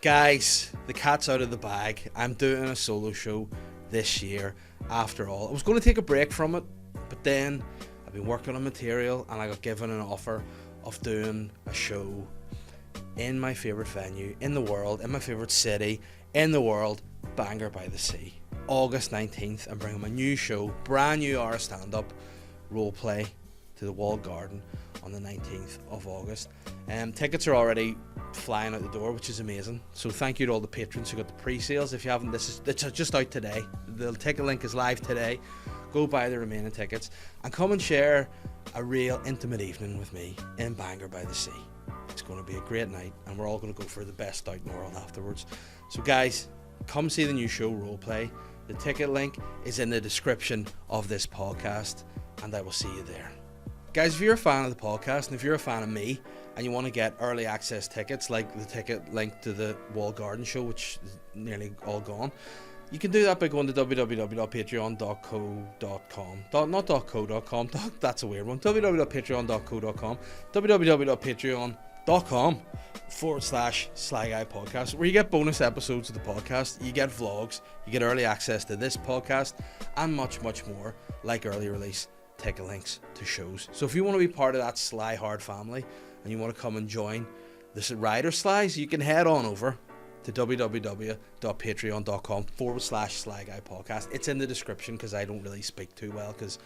Guys, the cat's out of the bag. I'm doing a solo show this year after all. I was going to take a break from it, but then I've been working on material and I got given an offer of doing a show in my favourite venue in the world, in my favourite city in the world, Bangor by the Sea. August 19th, I'm bringing my new show, brand new hour stand-up, Roleplay, to the Walled Garden on the 19th of August. Tickets are already flying out the door, which is amazing. So thank you to all the patrons who got the pre-sales. If you haven't, it's just out today. The ticket link is live today. Go buy the remaining tickets and come and share a real intimate evening with me in Bangor by the Sea. It's going to be a great night and we're all going to go for the best out in the world afterwards. So guys, come see the new show, Roleplay. The ticket link is in the description of this podcast and I will see you there. Guys, if you're a fan of the podcast and if you're a fan of me and you want to get early access tickets like the ticket link to the Walled Garden show, which is nearly all gone, you can do that by going to www.patreon.co.com. Not .co.com, that's a weird one. www.patreon.co.com. www.patreon.com/Sly Guy Podcast, where you get bonus episodes of the podcast, you get vlogs, you get early access to this podcast, and much, much more, like early release ticket links to shows. So if you want to be part of that Sly Hard family and you want to come and join the Rider Slies, you can head on over to www.patreon.com/Sly Guy Podcast. It's in the description because I don't really speak too well because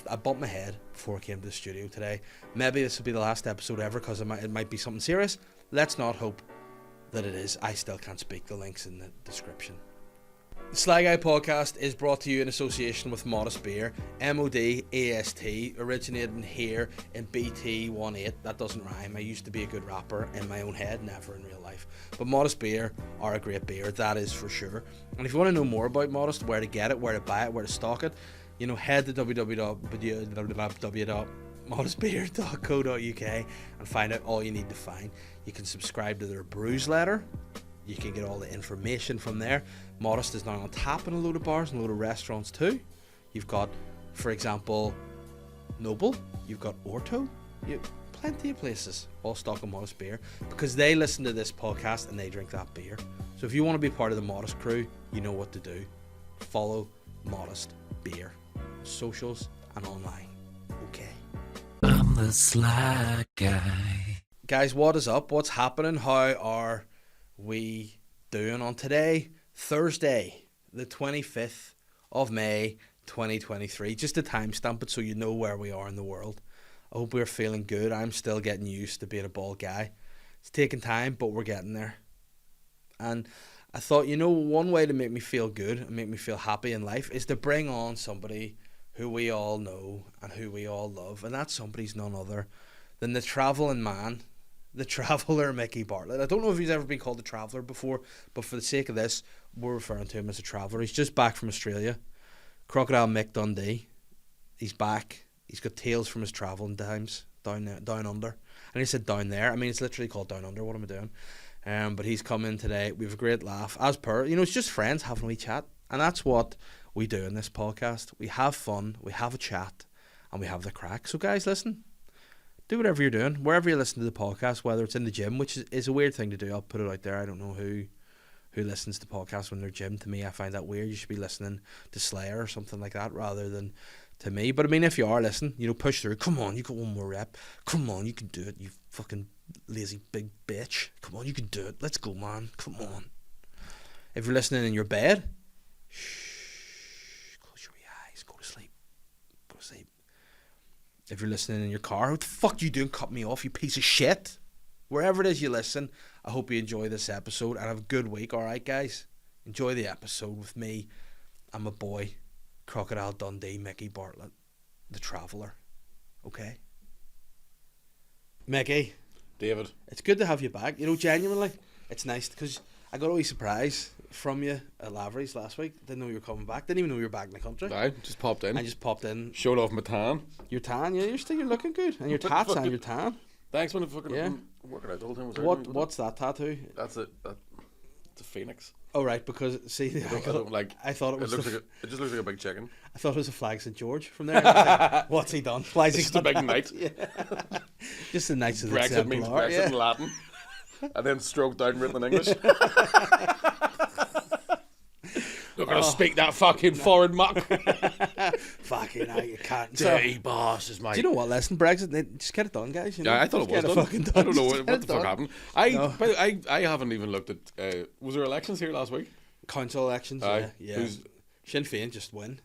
I bumped my head before I came to the studio today. Maybe this will be the last episode ever because it might be something serious. Let's not hope that it is. I still can't speak. The link's in the description. The Sly Guy Podcast is brought to you in association with Modest Beer, MODAST, originating here in BT18. That doesn't rhyme. I used to be a good rapper in my own head, never in real life. But Modest Beer are a great beer, that is for sure. And if you want to know more about Modest, where to get it, where to buy it, where to stock it, you know, head to www.modestbeer.co.uk and find out all you need to find. You can subscribe to their brews letter. You can get all the information from there. Modest is now on tap in a load of bars and a load of restaurants too. You've got, for example, Noble. You've got Orto. You plenty of places all stocking Modest Beer because they listen to this podcast and they drink that beer. So if you want to be part of the Modest crew, you know what to do. Follow Modest Beer, socials and online. Okay. I'm the Sly Guy. Guys, what is up? What's happening? How are we doing on today, Thursday, the 25th of May, 2023? Just to timestamp it so you know where we are in the world. I hope we're feeling good. I'm still getting used to being a bald guy. It's taking time, but we're getting there. And I thought, you know, one way to make me feel good and make me feel happy in life is to bring on somebody who we all know and who we all love. And that somebody's none other than the travelling man, the traveller Micky Bartlett. I don't know if he's ever been called a traveller before, but for the sake of this, we're referring to him as a traveller. He's just back from Australia. Crocodile Mick Dundee. He's back. He's got tales from his travelling times down under. And he said down there. I mean, it's literally called Down Under. What am I doing? But he's come in today. We have a great laugh. As per, you know, it's just friends having a wee chat. And that's what we do in this podcast. We have fun, we have a chat, and we have the crack. So guys, listen. Do whatever you're doing, wherever you listen to the podcast, whether it's in the gym, which is a weird thing to do. I'll put it out there. I don't know who listens to podcasts when they're gym. To me, I find that weird. You should be listening to Slayer or something like that rather than to me. But I mean, if you are listening, you know, push through. Come on, you got one more rep. Come on, you can do it, you fucking lazy big bitch. Come on, you can do it. Let's go, man. Come on. If you're listening in your bed, shh, close your eyes. Go to sleep. Go to sleep. If you're listening in your car, what the fuck you doing? Cut me off, you piece of shit. Wherever it is you listen, I hope you enjoy this episode and have a good week. Alright, guys? Enjoy the episode with me and my boy, Crocodile Dundee, Micky Bartlett, the traveller. Okay? Micky. David. It's good to have you back. You know, genuinely, it's nice because I got a wee surprise from you at Lavery's last week. Didn't know you were coming back. Didn't even know you were back in the country. I just popped in. I just popped in. Showed off my tan. Your tan, yeah, you're looking good. And your tats and your tan. Thanks, man. Fucking Yeah. working out the whole time. What's that tattoo? That's it. It's a phoenix. Oh right, because see, I thought it was. It just looks like a big chicken. I thought it was a flag St George from there. Like, what's he done? Why is he just a big that? knight. Yeah. Just the Knights of the Brexit means Templar. Brexit in Latin. and then stroked down written in English. Not gonna speak that fucking foreign muck. Fucking hell, you can't. Dirty bosses, mate. Do you know what? Listen, Brexit, just get it done, guys. You know? Yeah, I thought it was Just get done. fucking done. I don't know Just what get the it fuck done. happened. I haven't even looked at. Was there elections here last week? Council elections, Aye. yeah. Who's- Sinn Féin just win.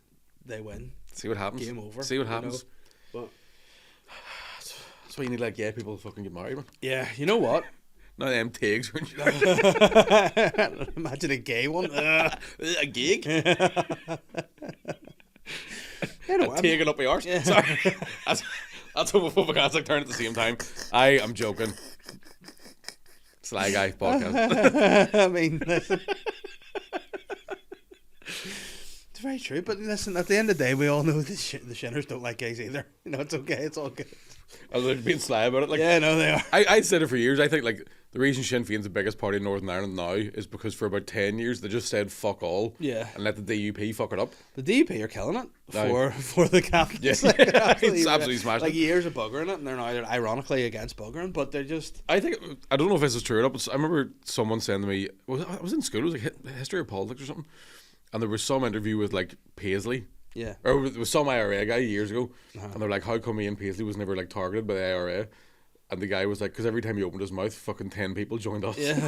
They win. See what happens. Game over. See what you happens. know. But That's why you need like gay people to fucking get married, man. yeah, you know what? Not them tags. Imagine a gay one. A gig. You know, I'm- Taking up my arse. Sorry. That's homophobic like turn at the same time. I am joking. Sly Guy podcast. I mean, listen. It's very true, but listen, at the end of the day, we all know the Shinners don't like gays either. You know, it's okay, it's all good. I was being sly about it. Like, Yeah, no, they are. I said it for years. I think like the reason Sinn Féin's the biggest party in Northern Ireland now is because for about 10 years they just said fuck all. Yeah. And let the DUP fuck it up. The DUP are killing it Aye. for the Catholics. Yeah. Like, they're It's absolutely smashing like it. years of buggering it, and they're now ironically against buggering, but they're just I think I don't know if this is true or not, but I remember someone saying to me, I was in school, it was like history or politics or something, and there was some interview with like Paisley. yeah. Or there was some IRA guy years ago, and they're like, how come Ian Paisley was never like targeted by the IRA? And the guy was like, because every time he opened his mouth, fucking 10 people joined us. Yeah.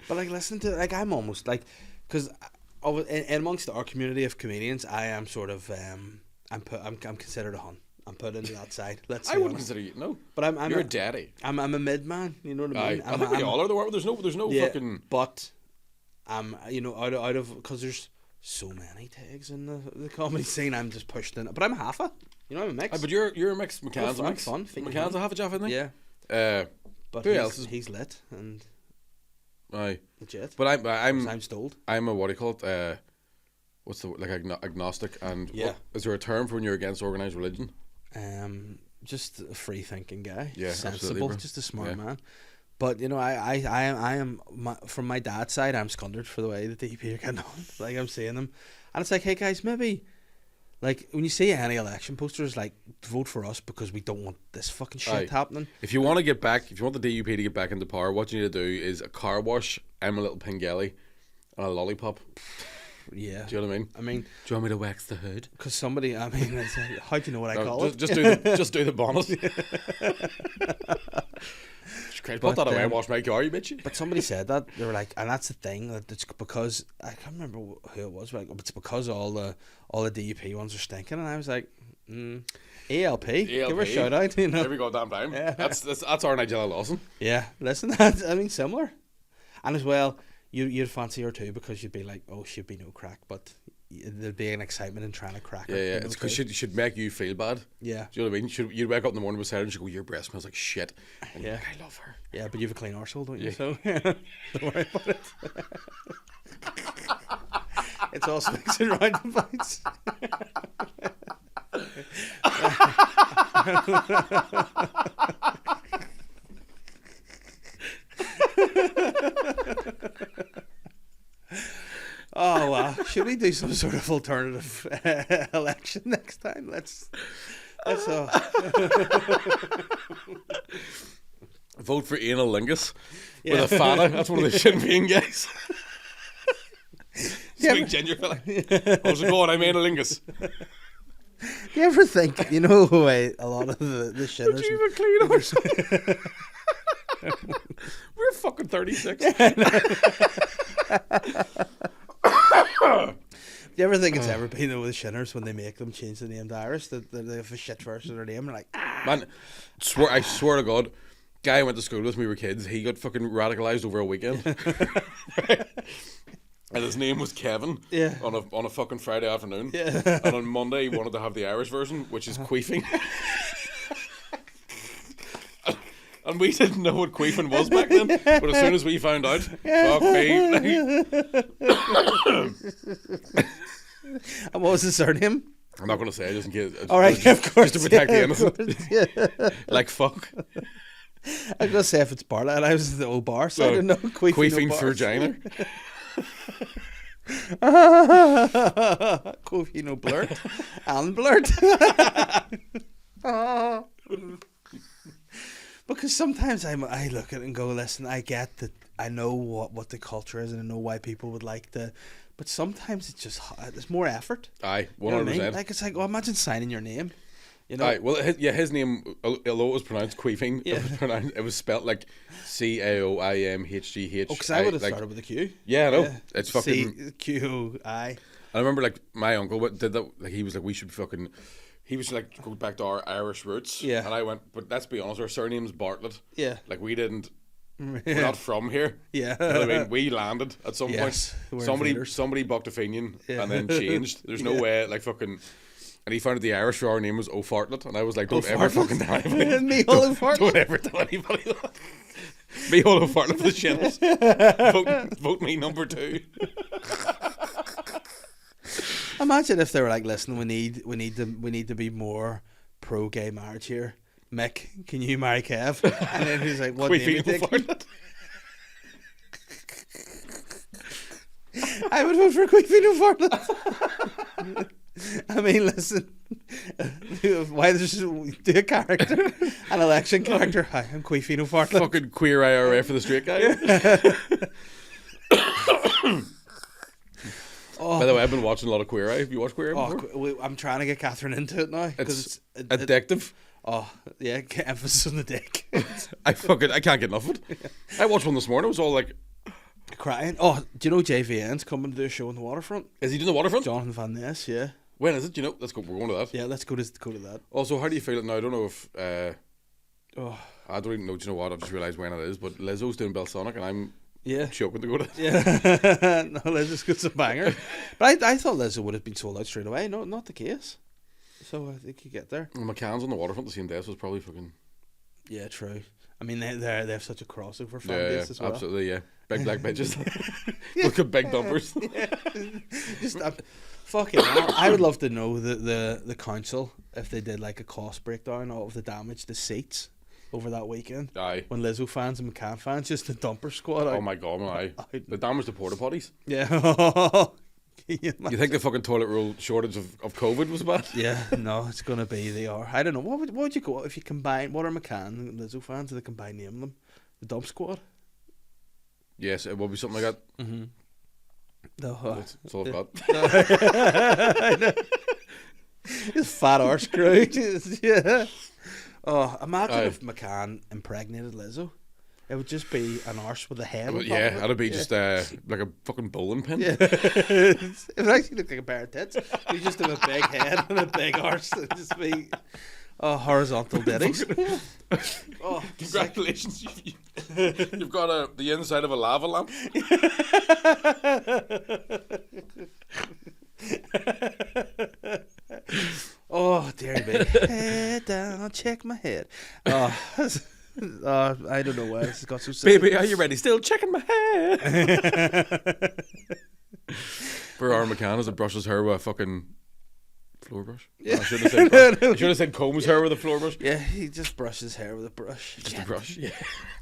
But like, listen to like I'm almost like because in amongst our community of comedians, I am sort of I'm considered a hun. I'm put into that side. Let's. I be wouldn't honest. consider you. No, But I'm you're a a daddy. I'm a mid man. You know what I mean? I think we all are. There's no Yeah, fucking. but you know, out of because there's so many tags in the comedy scene. I'm just pushed in, but I'm half a. You know, I'm a mix. But you're a mix. McCann's a I'm mix. fun, think McCann's a fun. half a Jaff, isn't he? Yeah, but Who else is? he's lit and Aye. legit. But I'm stoled. I'm a what do you call it? What's the like agnostic and Yeah. is there a term for when you're against organised religion? Just a free thinking guy. Yeah, absolutely, sensible, bro. just a smart Yeah. man. But you know, I am from my dad's side. I'm scundered for the way that the DP are getting on. Like I'm seeing them, and it's like, hey guys, maybe. Like, when you see any election posters, like, vote for us because we don't want this fucking shit Aye. happening. If you want to get back, if you want the DUP to get back into power, what you need to do is a car wash, I'm a little Pengelly, and a lollipop. Yeah. Do you know what I mean? I mean, Do you want me to wax the hood? because somebody, I mean, it's like, how do you know what I No, call just it? just do the bonnet. Put But, that away and wash my car, you bitch. But somebody said that. They were like, and that's the thing, that it's because, I can't remember who it was, but it's because all the DUP ones are stinking. And I was like, ALP, give her a shout out. You know? Every goddamn time. Yeah. That's our Nigella Lawson. Yeah, listen, that's, I mean, similar. And as well, you'd fancy her too because you'd be like, oh, she'd be no crack, but there'd be an excitement in trying to crack her. Yeah, yeah. you know, It's because too. should make you feel bad. Yeah, Do you know what I mean? You'd wake up in the morning beside her and she'd go, your breath smells like shit. And you're Yeah. like, I love her. yeah, but you have a clean arsehole, don't you? Yeah. So don't worry about it. It's all swings and roundabouts. Oh wow! Should we do some sort of alternative election next time? Let's Vote for anal lingus Yeah. with a fana. That's one of the Sinn Féin guys. Yeah, Sweet but- ginger fella. How's it going? I'm anal lingus. Do you ever think, you know, the way a lot of the shitters... Would you even clean ourselves? We're fucking 36. Do you ever think it's ever been with the shitters when they make them change the name to Irish, that they have a shit version of their name? They're like, Man, I swear to God, guy I went to school with when we were kids, he got fucking radicalised over a weekend. Right? And his name was Kevin. Yeah. On a fucking Friday afternoon. Yeah. And on Monday he wanted to have the Irish version, which is queefing. And we didn't know what queefing was back then. But as soon as we found out, fuck me. and what was his surname? I'm not going to say it just in case. All right, of course. Just to protect the yeah, innocent. of course, yeah. Like fuck. I was going to say if it's Bartlett, and I was the old bar, so I didn't know. Queefing no vagina. Queefing no blurt. And blurt. But Because sometimes I look at it and go, listen, I get that, I know what the culture is, and I know why people would like the, but sometimes it's just there's more effort. Aye, 100%. You know what I mean? Like it's like, oh, imagine signing your name. You know? Aye, well, his name, although it was pronounced Queefing, it was spelt like Caoimhgh. Oh, because I would have started with a Q. Yeah, I know. It's fucking CQI. I remember like my uncle did that. Like he was like, we should fucking. He was like, go back to our Irish roots. Yeah. And I went, but let's be honest, our surname's Bartlett. Yeah. Like we didn't. We're not from here. Yeah. You know what I mean? We landed at some Yes, point. we're invaders. Somebody bucked a Fenian Yeah. and then changed. There's no way, like fucking. And he found out the Irish for our name was O'Fartlett, and I was like, don't ever fucking tell anybody. Me, O'Fartlett. Don't ever tell anybody that. Me, O'Fartlett for the shittles. Vote me number 2. Imagine if they were like, listen, we need to be more pro gay marriage here. Mick, can you marry Kev? And then he's like, what name you take? I would vote for Queefino Fartlett. I mean, listen, why there's do a character, an election character. Hi, I'm Queefino Fartlett. Fucking queer IRA for the straight guy. By the way, I've been watching a lot of Queer Eye. Have you watched Queer Eye before? I'm trying to get Catherine into it now It's addictive. Oh yeah, emphasis on the dick. I can't get enough of it. I watched one this morning. It was all like Crying. Oh, do you know JVN's coming to do a show on the waterfront? Is he doing the waterfront? Jonathan Van Ness, yeah. When is it? Do you know? Let's go. We're going to that. Yeah, let's go to that. Also, how do you feel it now? I don't know if Oh, I don't even know. Do you know what? I've just realised when it is. But Lizzo's doing Belsonic, and I'm yeah. choking to go to. Yeah. No, Lizzo's got some banger. But I thought Lizzo would have been sold out straight away. No, not the case. So I think you get there. Well, McCann's on the waterfront the same day, so it's probably fucking. Yeah, true. I mean, they have such a crossover fan Yeah, base as well. absolutely, yeah. Big black bitches. Look at big dumpers. Just fucking hell. I would love to know the council if they did like a cost breakdown of the damage to seats over that weekend. Aye. When Lizzo fans and McCann fans, just the dumper squad. Oh my god, man, aye. The damage to porta potties. Yeah. You think the fucking toilet roll shortage of COVID was bad? Yeah, no, it's gonna be they are. I don't know. What would you go if you combine? What are McCann and Lizzo fans? Do they combine name them? The Dump Squad. Yes, it will be something like that. Mm-hmm. No, that's all I've got. I know. Just fat arse crew. Yeah. Oh, imagine if McCann impregnated Lizzo. It would just be an arse with a head. On top Yeah, of it. that'd be just like a fucking bowling pin. Yeah. It would actually look like a pair of tits. You just have a big head and a big arse. It'd just be horizontal ditties. Oh, congratulations! You've got the inside of a lava lamp. Oh dear me. Head down, check my head. Oh. I don't know why this has got so silly. Baby, are you ready? Still checking my hair. For our McCann as it brushes her with a fucking floor brush. Yeah. I should have said combs her with a floor brush. Yeah, he just brushes hair with a brush. Just a brush, yeah.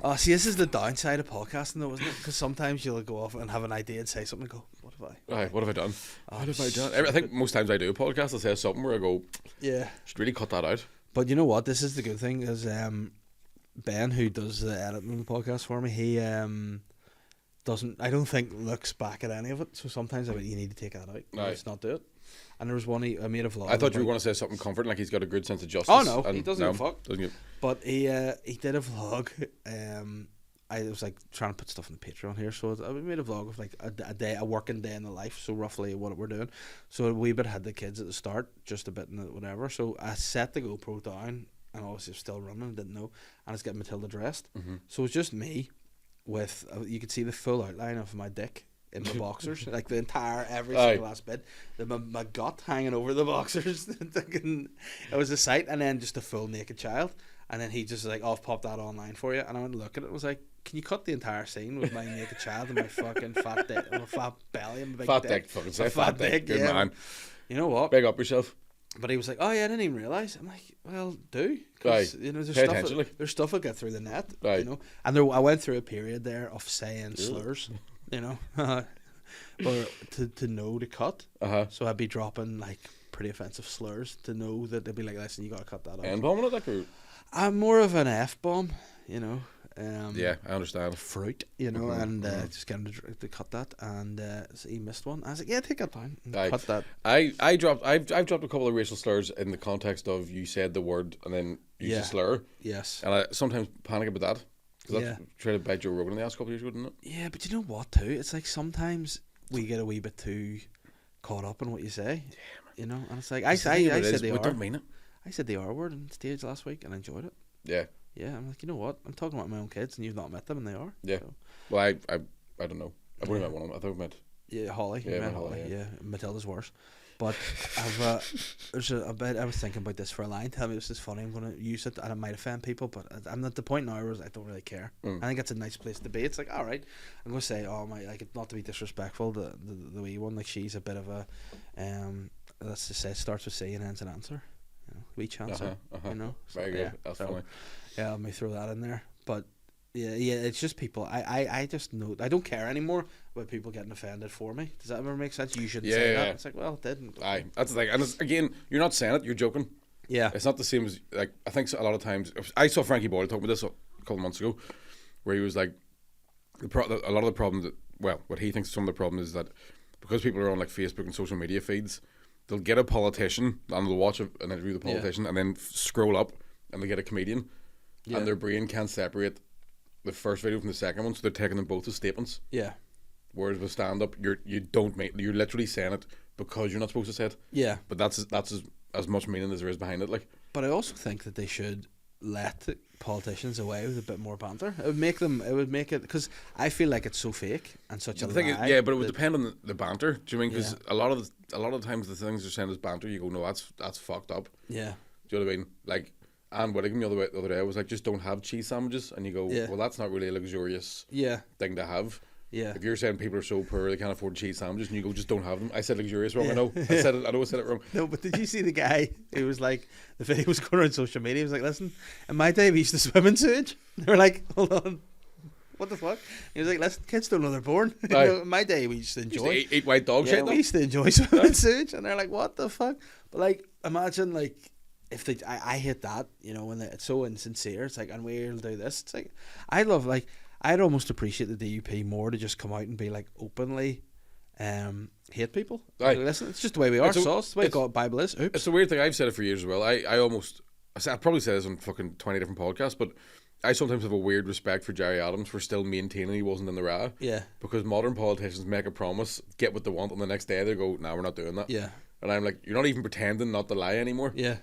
Oh, see, this is the downside of podcasting though, isn't it? Because sometimes you'll go off and have an idea and say something and go, what have I? Aye, what have I done? What have I done? I think most times I do a podcast, I say something where I go, yeah, should really cut that out. But you know what? This is the good thing is Ben, who does the editing of the podcast for me, he doesn't, I don't think, looks back at any of it. So sometimes you need to take that out. Let's not do it. And there was one, I made a vlog. I thought you were going to say something comforting, like he's got a good sense of justice. Oh no, he doesn't give a fuck. Doesn't give. But he did a vlog. I was like trying to put stuff on the Patreon here, so I made a vlog of like a working day in the life, so roughly what we're doing. So a wee bit had the kids at the start, just a bit in it, whatever. So I set the GoPro down, and obviously it's still running, didn't know, and it's getting Matilda dressed. Mm-hmm. So it's just me with you could see the full outline of my dick in my boxers, like the entire every single last bit. My gut hanging over the boxers. It was a sight, and then just a full naked child. And then he just like, "Oh, I've popped that online for you." And I went to look at it and was like, "Can you cut the entire scene with my naked child and my fucking fat dick, and my fat belly and my big fat dick?" Fucking say fat dick. Good man. You know what? Big up yourself. But he was like, "Oh yeah, I didn't even realise." I'm like, "Well, do." You know, there's stuff that get through the net. You know, and I went through a period there of saying slurs. You know, or to know to cut. So I'd be dropping like pretty offensive slurs to know that they'd be like, "Listen, you gotta cut that out." And bombing it, like, or I'm more of an F-bomb, you know. Yeah, I understand. Fruit, you know, and just get him to cut that, and so he missed one. I was like, yeah, take that down, and cut that. I've dropped a couple of racial slurs in the context of you said the word and then used a slur. Yes. And I sometimes panic about that. Because that's tried to bite Joe Rogan in the last couple of years ago, didn't it? Yeah, but you know what, too? It's like sometimes we get a wee bit too caught up in what you say. Yeah, you know, and it's like, I said the R. Don't mean it. I said the R word on stage last week and I enjoyed it. Yeah. Yeah, I'm like, you know what? I'm talking about my own kids and you've not met them and they are. Yeah. So. Well, I don't know. I've only met one of them. I thought I met... Yeah, Holly. Yeah, met Holly. Yeah. Matilda's worse. But there's a bit. I was thinking about this for a line. Tell me this is funny. I'm going to use it, and it might offend people. But I'm at the point now where I don't really care. I think it's a nice place to be. It's like, all right, I'm going to say, oh my, like, not to be disrespectful, the wee one, like, she's a bit of a, let's just say, starts with C and ends an answer. You know, wee chancer. You know. So, very good. That's funny. Yeah, let me throw that in there. But yeah, it's just people. I just know I don't care anymore about people getting offended for me. Does that ever make sense? You shouldn't say that. It's like, well, it didn't. Aye, that's the thing. And it's, again, you're not saying it. You're joking. Yeah, it's not the same as, like, I think a lot of times. I saw Frankie Boyle talk about this a couple of months ago, where he was like, a lot of the problems that, well, what he thinks some of the problem is that because people are on, like, Facebook and social media feeds, they'll get a politician and they'll watch an interview with the politician and then scroll up and they get a comedian, and their brain can't separate the first video from the second one, so they're taking them both as statements. Yeah. Whereas with stand up, you're literally saying it because you're not supposed to say it. Yeah. But that's as much meaning as there is behind it, like. But I also think that they should let the politicians away with a bit more banter. It would make it because I feel like it's so fake and such a lie. Yeah, but it would depend on the banter. Do you mean? Because a lot of times the things they're saying is banter. You go, no, that's fucked up. Yeah. Do you know what I mean? Like, Anne Whittingham the other day was like, just don't have cheese sandwiches, and you go, well, that's not really a luxurious thing to have. Yeah. If you're saying people are so poor they can't afford cheese sandwiches, and you go, just don't have them. I said luxurious wrong. I know. I know I said it wrong. No, but did you see the guy who was like, the video was going around social media? He was like, listen, in my day we used to swim in sewage. They were like, hold on, what the fuck? He was like, listen, kids don't know they're born. You know, in my day we used to enjoy eat white dog shit. We used to enjoy swimming in sewage, and they're like, what the fuck? But like, imagine like, if they, I hate that, you know, when it's so insincere. It's like, and we'll do this. It's like, I'd almost appreciate the DUP more to just come out and be like openly hate people. Like, listen, it's just the way we are. It's the way God Bible is. Oops. It's a weird thing. I've said it for years as well. I probably said this on fucking 20 different podcasts, but I sometimes have a weird respect for Jerry Adams for still maintaining he wasn't in the RA. Yeah. Because modern politicians make a promise, get what they want, and the next day they go, nah, we're not doing that. Yeah. And I'm like, you're not even pretending not to lie anymore. Yeah.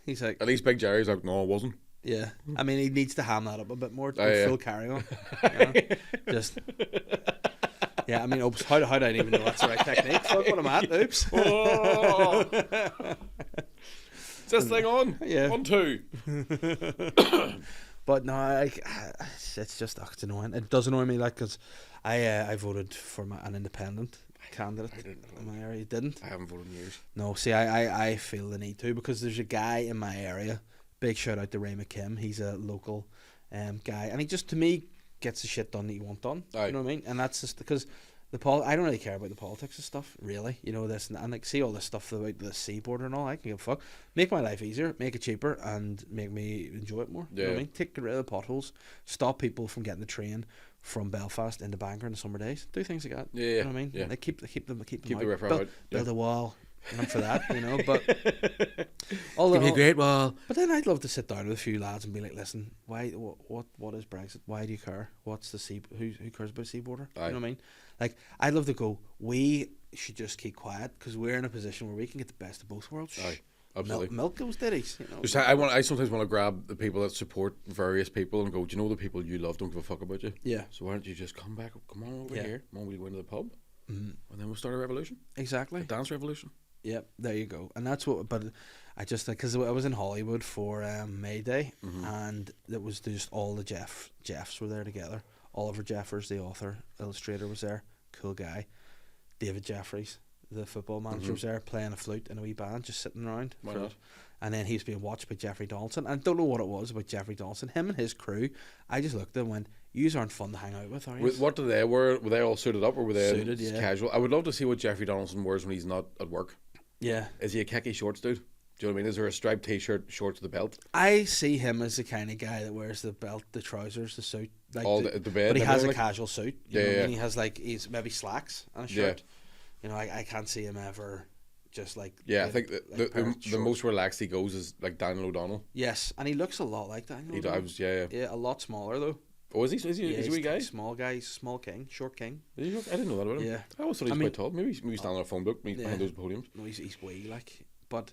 He's like, at least Big Jerry's like, no, I wasn't. Yeah, I mean, he needs to ham that up a bit more. Full carry on. You know? Just. Yeah, I mean, oops, how did I even know that's the right technique? Fuck, what I'm at. Oops. Oh. Is this thing on? Yeah. 1, 2. But no, it's just it's annoying. It does annoy me, like, because I voted for an independent candidate in my area. You didn't? I haven't voted in years. No, see, I feel the need to, because there's a guy in my area. Big shout out to Ray McKim. He's a local guy, and he just, to me, gets the shit done that you want done. You know what I mean? And that's just because I don't really care about the politics and stuff, really. You know, this and like, see all this stuff about the seaboard and all. I can give a fuck. Make my life easier, make it cheaper, and make me enjoy it more. Yeah. You know what I mean? Take rid of the potholes, stop people from getting the train from Belfast into Bangor in the summer days. Do things like that. Yeah, you know what I mean? Yeah. Like keep them out. Build a wall. I'm for that, you know, but give me a great wall. But then I'd love to sit down with a few lads and be like, listen, why? What is Brexit? Why do you care? What's the sea? Who cares about sea border? You know what I mean? Like, I'd love to go, we should just keep quiet because we're in a position where we can get the best of both worlds. Aye, absolutely. Milk those ditties. You know? I sometimes want to grab the people that support various people and go, do you know the people you love don't give a fuck about you? Yeah. So why don't you just come on over here? Come on, we'll go into the pub, and then we'll start a revolution. Exactly. A dance revolution. Yep, there you go. And that's what, but I just, because I was in Hollywood for May Day, and it was just all the Jeffs were there together. Oliver Jeffers, the author, illustrator, was there. Cool guy. David Jeffries, the football manager, was there playing a flute in a wee band, just sitting around. Why not? And then he was being watched by Jeffrey Donaldson. I don't know what it was about Jeffrey Donaldson. Him and his crew, I just looked at them and went, yous aren't fun to hang out with, are you? What did they wear? Were they all suited up, or were they suited, casual? I would love to see what Jeffrey Donaldson wears when he's not at work. Yeah. Is he a khaki shorts dude? Do you know what I mean? Is there a striped t-shirt, shorts with the belt? I see him as the kind of guy that wears the belt, the trousers, the suit, like All the bed. but he and has a everything, like, casual suit. You know what I mean? He has like he's maybe slacks and a shirt. You know, I can't see him ever just like. Yeah, I think that like the most relaxed he goes is like Daniel O'Donnell. Yes, and he looks a lot like Daniel. He O'Donnell. does, yeah. Yeah, a lot smaller though. Oh, is he? Is he a wee guy? Small guy, he's a small king, short king. Is he? I didn't know that about him. Yeah. I always thought he was quite tall. Maybe he's standing on a phone book behind those podiums. No, he's wee like, but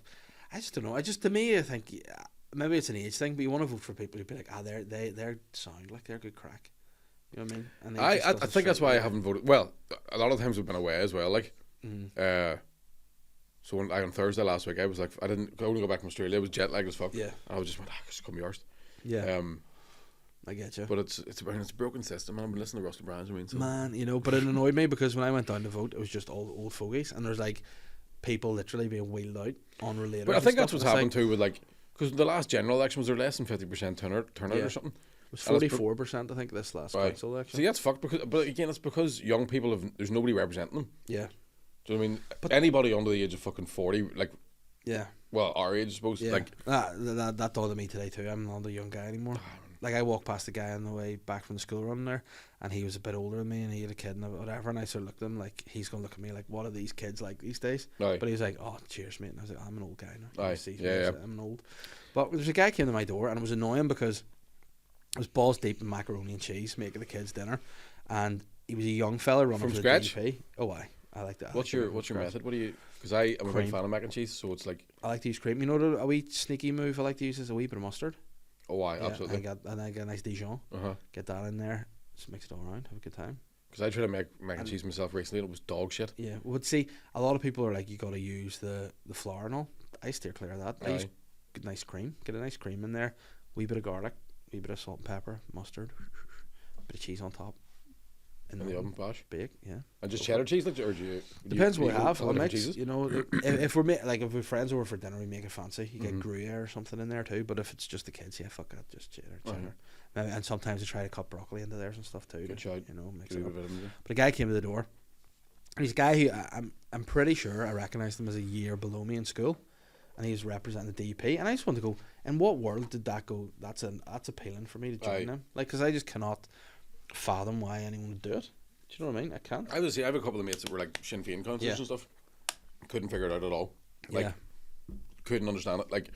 I just don't know. To me, I think maybe it's an age thing, but you want to vote for people who'd be like, they're sound like they're good crack. You know what I mean? And I think that's why I haven't voted. Well, a lot of times we've been away as well. Like, so on Thursday last week, I was like, I only go back from Australia. I was jet lagged as fuck. Yeah. And I was just went, just come yours. Yeah. I get you. But it's a broken system. I've been listening to Russell Brand. I mean, so. Man, you know, but it annoyed me because when I went down to vote, it was just all old fogies, and there's like people literally being wheeled out on relators. But I think that's what's happened like, too with like, because the last general election was there less than 50% turnout or something. It was 44%, I think, this last council election. See, that's fucked but again, it's because young people there's nobody representing them. Yeah. Do you know what I mean? But anybody under the age of fucking 40, like, yeah, well, our age, I suppose. Yeah. Like that thought of me today too. I'm not a young guy anymore. Like I walked past the guy on the way back from the school run there, and he was a bit older than me, and he had a kid and whatever. And I sort of looked at him like he's gonna look at me like, what are these kids like these days? Aye. But he was like, oh, cheers, mate. And I was like, I'm an old guy now. Aye. Yeah. I'm an old. But there's a guy came to my door, and it was annoying because it was balls deep in macaroni and cheese making the kids dinner, and he was a young fella running From for scratch? the DP. Oh, I like that. What's your method? What do you? Because I am a big Cream. fan of mac and cheese, so it's like. I like to use cream. You know, a wee sneaky move I like to use is a wee bit of mustard. Oh, aye, Yeah, absolutely. I get a nice Dijon. Get that in there. Just mix it all around. Have a good time. Because I tried to make mac and cheese myself recently, and it was dog shit. Yeah, well, see, a lot of people are like, you got to use the flour and all. I steer clear of that. I use good nice cream. Get a nice cream in there. Wee bit of garlic, wee bit of salt and pepper, mustard, bit of cheese on top. In the oven, bash. Bake, yeah. And just cheddar cheese, like, or do you? Depends what we have. all I'll different mix. cheeses? You know, if we're friends over for dinner, we make it fancy. You get Gruyere or something in there too. But if it's just the kids, yeah, fuck that, just cheddar. Maybe, and sometimes I try to cut broccoli into theirs and stuff too. Good shout. You know, mix Give it it up. a bit of them, But a guy came to the door. And he's a guy who I'm pretty sure I recognised him as a year below me in school, and he was representing the DP. And I just want to go, in what world did that go? That's appealing for me to join him. Like, because I just cannot fathom why anyone would do it. Do you know what I mean? I can't. I have a couple of mates that were like Sinn Féin councillors and stuff. Couldn't figure it out at all. Like, couldn't understand it. Like,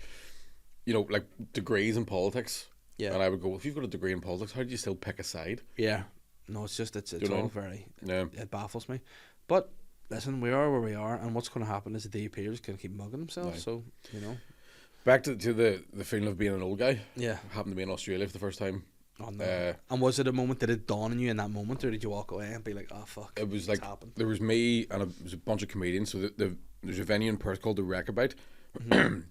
you know, like degrees in politics. Yeah. And I would go, if you've got a degree in politics, how do you still pick a side? Yeah. No, it's just it's all very. It baffles me. But listen, we are where we are, and what's going to happen is the DP are just going to keep mugging themselves. So you know. Back to the feeling of being an old guy. Yeah. Happened to be in Australia for the first time. Oh, no. And was it a moment, did it dawn on you in that moment, or did you walk away and be like, oh fuck? It was like there was me and it was a bunch of comedians. So there's a venue in Perth called the Wreckabite. So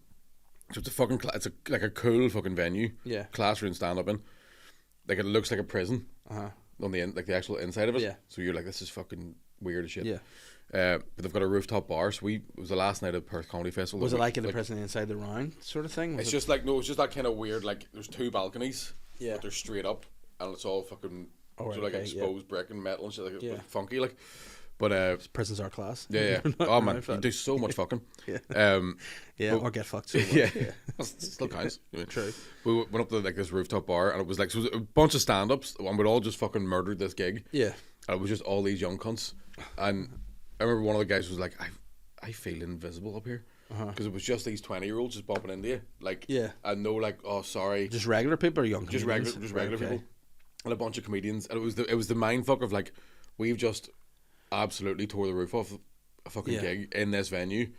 it's a fucking like a cool fucking venue. Yeah. Classroom stand up in. Like it looks like a prison. On the like the actual inside of it. Yeah. So you're like, this is fucking weird as shit. Yeah. But they've got a rooftop bar. So it was the last night of Perth Comedy Festival. Was it like in the prison inside the round sort of thing? It's just like it's just that kind of weird. Like there's two balconies. Yeah. But they're straight up, and it's all fucking like exposed brick and metal and shit, like funky, like. But prisons are class. Yeah. Oh man, you do so much fucking. Or get fucked. So yeah. Still counts. True. We went up to like this rooftop bar, and it was like so it was a bunch of stand-ups, and we'd all just fucking murdered this gig. Yeah. And it was just all these young cunts, and I remember one of the guys was like, I feel invisible up here. Because it was just these 20-year-olds just bumping into you, like, and no, like, oh, sorry, just regular people or young comedians? just regular people, and a bunch of comedians, and it was the mind fuck of like, we've just absolutely tore the roof off a fucking gig in this venue,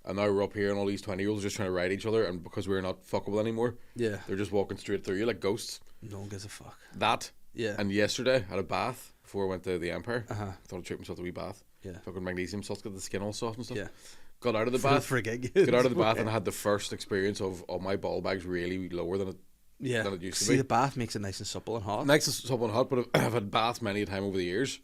and now we're up here and all these 20-year-olds just trying to ride each other, and because we're not fuckable anymore, they're just walking straight through you like ghosts. No one gives a fuck. And yesterday I had a bath before I went to the Empire. I thought I'd treat myself to a wee bath. Fucking magnesium salts, get the skin all soft and stuff. Got out of the bath for a gig. Got out of the bath and had the first experience of my ball bag's really lower than it used to be. See, the bath makes it nice and supple and hot. Nice and supple and hot, but I've had baths many a time over the years.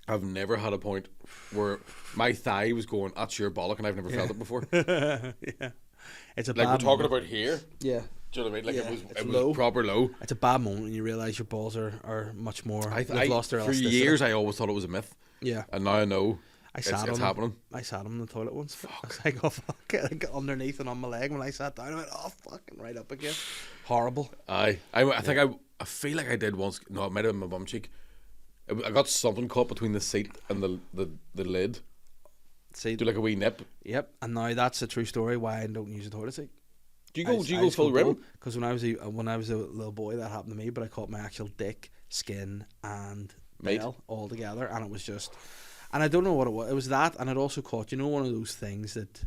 I've never had a point where my thigh was going, that's your bollock, and I've never felt it before. It's a like bad we're talking moment. about here. Yeah. Do you know what I mean? Like it was low. proper low. It's a bad moment when you realise your balls are much more. I've lost their for elasticity. years I always thought it was a myth. Yeah. And now I know. It's happening. I sat on the toilet once. I was like, oh fuck, like underneath and on my leg. When I sat down, I went, oh fucking right up again. Horrible. I think I feel like I did once. No, it might have been my bum cheek. I got something caught between the seat and the lid. See, Do like a wee nip. Yep, and now that's a true story why I don't use a toilet seat. Do you go full rim? Because when I was a little boy, that happened to me. But I caught my actual dick, skin, and Mate. nail all together, and it was just. And I don't know what it was. It was that, and it also caught, one of those things that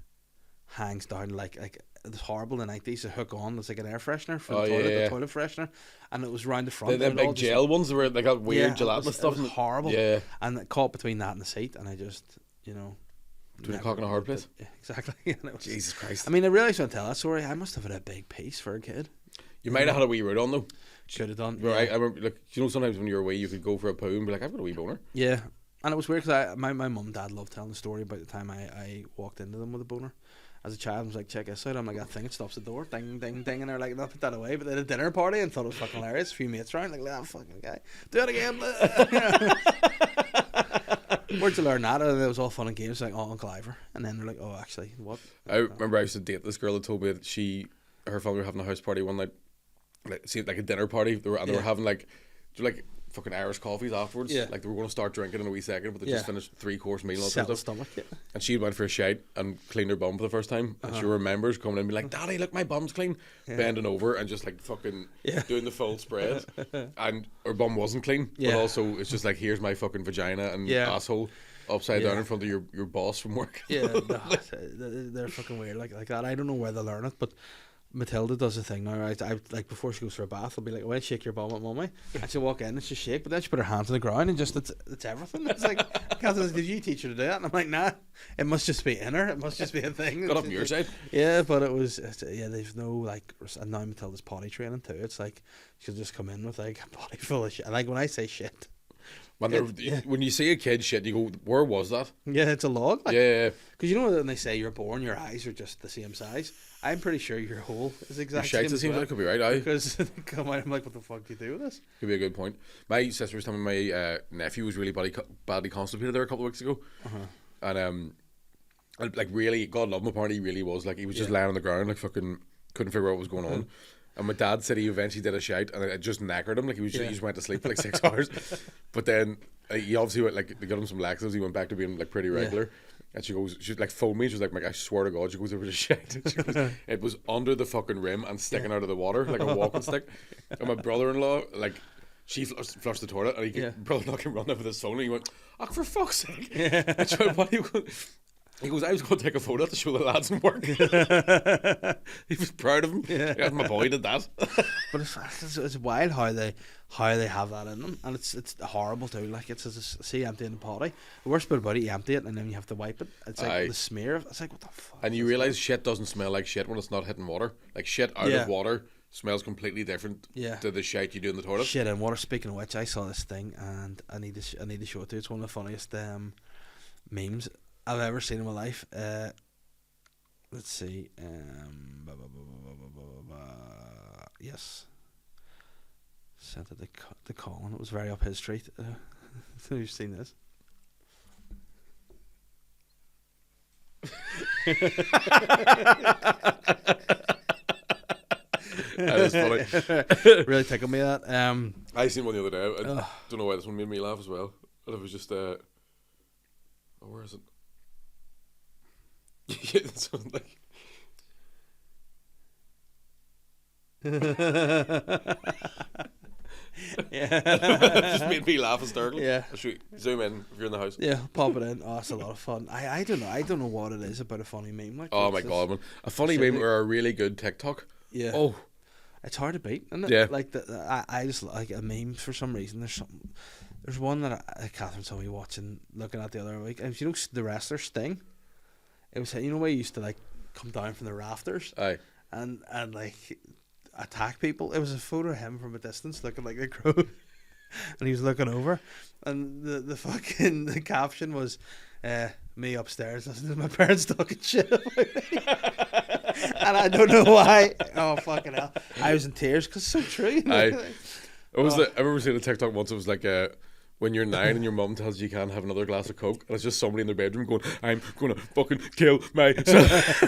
hangs down like it's horrible in the 90s to hook on. It's like an air freshener for the toilet, the toilet freshener, and it was round the front. The big gel ones that were like got weird gelatinous stuff. It was horrible. Yeah, and it caught between that and the seat, and I just, between a cock and a hard place. Yeah, exactly. And it was, Jesus Christ. I mean, I really want to tell that story. I must have had a big piece for a kid. You might have had a wee root on though. Should have done. Right, Yeah. I remember, like, sometimes when you were away, you could go for a poo and be like, I've got a wee boner. Yeah. And it was weird because my mum and dad loved telling the story about the time I walked into them with a boner. As a child, I was like, check this out. I'm like, that thing, it stops the door. Ding, ding, ding. And they're like, no, put that away. But they had a dinner party and thought it was fucking hilarious. A few mates around, like, that fucking guy. Do it again. Where'd you learn that? And it was all fun and games. Like, oh, Uncle Ivor. And then they're like, oh, actually, what? I remember I used to date this girl that told me that her family were having a house party one night. Like a dinner party. They were having like fucking Irish coffees afterwards. Yeah. Like they were going to start drinking in a wee second, but they just finished 3-course meal and Settle stuff. stomach, yeah. And she went for a shite and cleaned her bum for the first time. And she remembers coming in and being like, Daddy, look, my bum's clean. Bending over and just like fucking doing the full spread. And her bum wasn't clean. But also it's just like, here's my fucking vagina and asshole upside down in front of your boss from work. Yeah, they're fucking weird like that. I don't know where they learn it, but Matilda does a thing now, right? I like before she goes for a bath, I'll be like, "Well, shake your bum at mummy," and she'll walk in and she'll shake, but then she put her hands on the ground and just it's everything. It's like, Catherine says, "Did you teach her to do that?" And I'm like, "Nah, it must just be in her. It must just be a thing." Got up on your side. Yeah, but it was there's no like, and now Matilda's potty training too. It's like she'll just come in with like a body full of shit. And like when I say shit. When you see a kid shit, you go, where was that? Yeah, it's a log. Like, yeah. Because when they say you're born, your eyes are just the same size. I'm pretty sure your hole is exactly the same. That could be right, aye. Because they come out, I'm like, what the fuck do you do with this? Could be a good point. My sister was telling me my nephew was really badly constipated there a couple of weeks ago. And like really, God love him, apparently he really was. Like he was just lying on the ground, like fucking couldn't figure out what was going on. And my dad said he eventually did a shite and it just knackered him. Like he just went to sleep for like 6 hours. But then he obviously went, like, they got him some laxatives. He went back to being like pretty regular. And she's like phoned me. She was like, Mike, I swear to God, she goes over the shite. She goes, it was under the fucking rim and sticking out of the water like a walking stick. And my brother-in-law, like, she flushed the toilet and he brother-in-law came running over his phone and he went, oh, for fuck's sake. And she went, what are you going? He goes, I was going to take a photo to show the lads in work. He was proud of him. Yeah, my boy did that. But it's wild how they have that in them, and it's horrible too. Like it's see emptying the potty. The worst bit about it, you empty it and then you have to wipe it. It's like the smear. It's like, what the fuck? And you realise shit doesn't smell like shit when it's not hitting water. Like shit out of water smells completely different to the shit you do in the toilet. Shit in water. Speaking of which, I saw this thing and I need to show it to you. It's one of the funniest memes I've ever seen in my life. Let's see. Yes. Sent it to Colin. It was very up his street. You've seen this. That is funny. Really tickled me that. I seen one the other day. I don't know why this one made me laugh as well. But it was just where is it? Yeah, that's like. It just made me laugh hysterically. Yeah. Zoom in if you're in the house. Yeah, pop it in. Oh, it's a lot of fun. I don't know what it is about a funny meme. Like, oh my god, man! A funny meme or a really good TikTok. Yeah. Oh, it's hard to beat, isn't it? Yeah. Like I just like a meme for some reason. There's one that Catherine told me looking at the other week. And you know the wrestler Sting. It was, you know, where he used to like come down from the rafters. Aye. And like attack people. It was a photo of him from a distance looking like a crow. And he was looking over. And the caption was me upstairs listening to my parents talking shit about me. And I don't know why. Oh fucking hell. I was in tears because it's so true. Aye. I remember seeing a TikTok once. It was like when you're 9 and your mum tells you can't have another glass of Coke, and it's just somebody in their bedroom going, "I'm gonna fucking kill myself."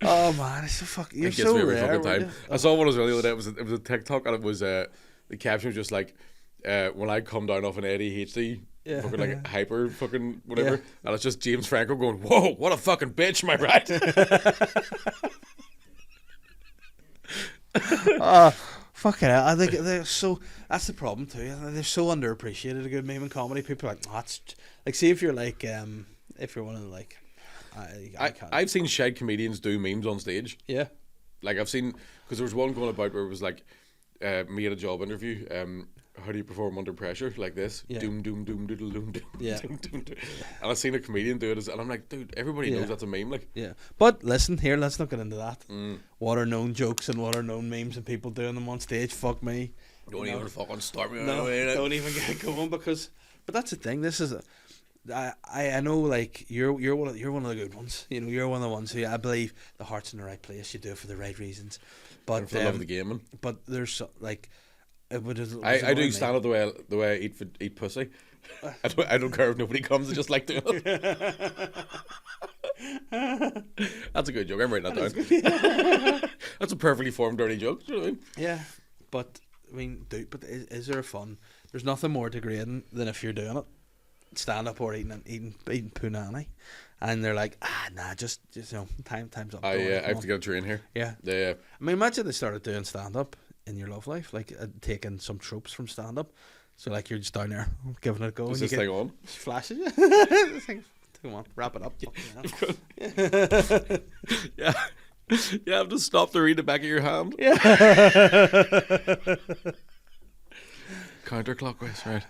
Oh man, it's so fucking. You're It gets so me every rare. fucking time. I saw one as well the other day. It was a TikTok, and it was the caption was just like, "When I come down off an ADHD, Yeah. fucking like hyper fucking whatever," Yeah. and it's just James Franco going, "Whoa, what a fucking bitch, am I right?" Fucking hell. I think they're so. That's the problem too. They're so underappreciated. A good meme in comedy. People are like, oh, it's like, see if you're like, if you're one of the like, I can't. I've seen shed comedians do memes on stage. Yeah. Like I've seen, because there was one going about where it was like me at a job interview. How do you perform under pressure like this? Yeah. Doom doom doom doodle doom doom. Yeah. Doom, doom, doom. And I've seen a comedian do it, and I'm like, dude, everybody Yeah. knows that's a meme. Like, Yeah. But listen here, let's not get into that. Mm. What are known jokes and what are known memes and people doing them on stage? Fuck me. don't even fucking start me. No, don't even get going because. But that's the thing. This is I know like you're one of the good ones. You know, you're one of the ones who I believe the heart's in the right place. You do it for the right reasons. But For the love of the game, man. But there's like. I do stand up the way I eat pussy. I don't care if nobody comes. I just like doing it. That's a good joke. I'm writing that down. That's a perfectly formed dirty joke. Do you know what I mean? Yeah, but I mean, but is there fun? There's nothing more degrading than if you're doing it, stand up or eating punani, and they're like, nah, just you know, time's up. I Don't worry, have come to on. get a train here. Yeah. Yeah. I mean, imagine they started doing stand up in your love life, like taking some tropes from stand up. So like you're just down there giving it a go. Is and this you thing on? get flashes. This thing- Come on, wrap it up. Yeah. You have to stop to read the back of your hand. Yeah. Counterclockwise, right?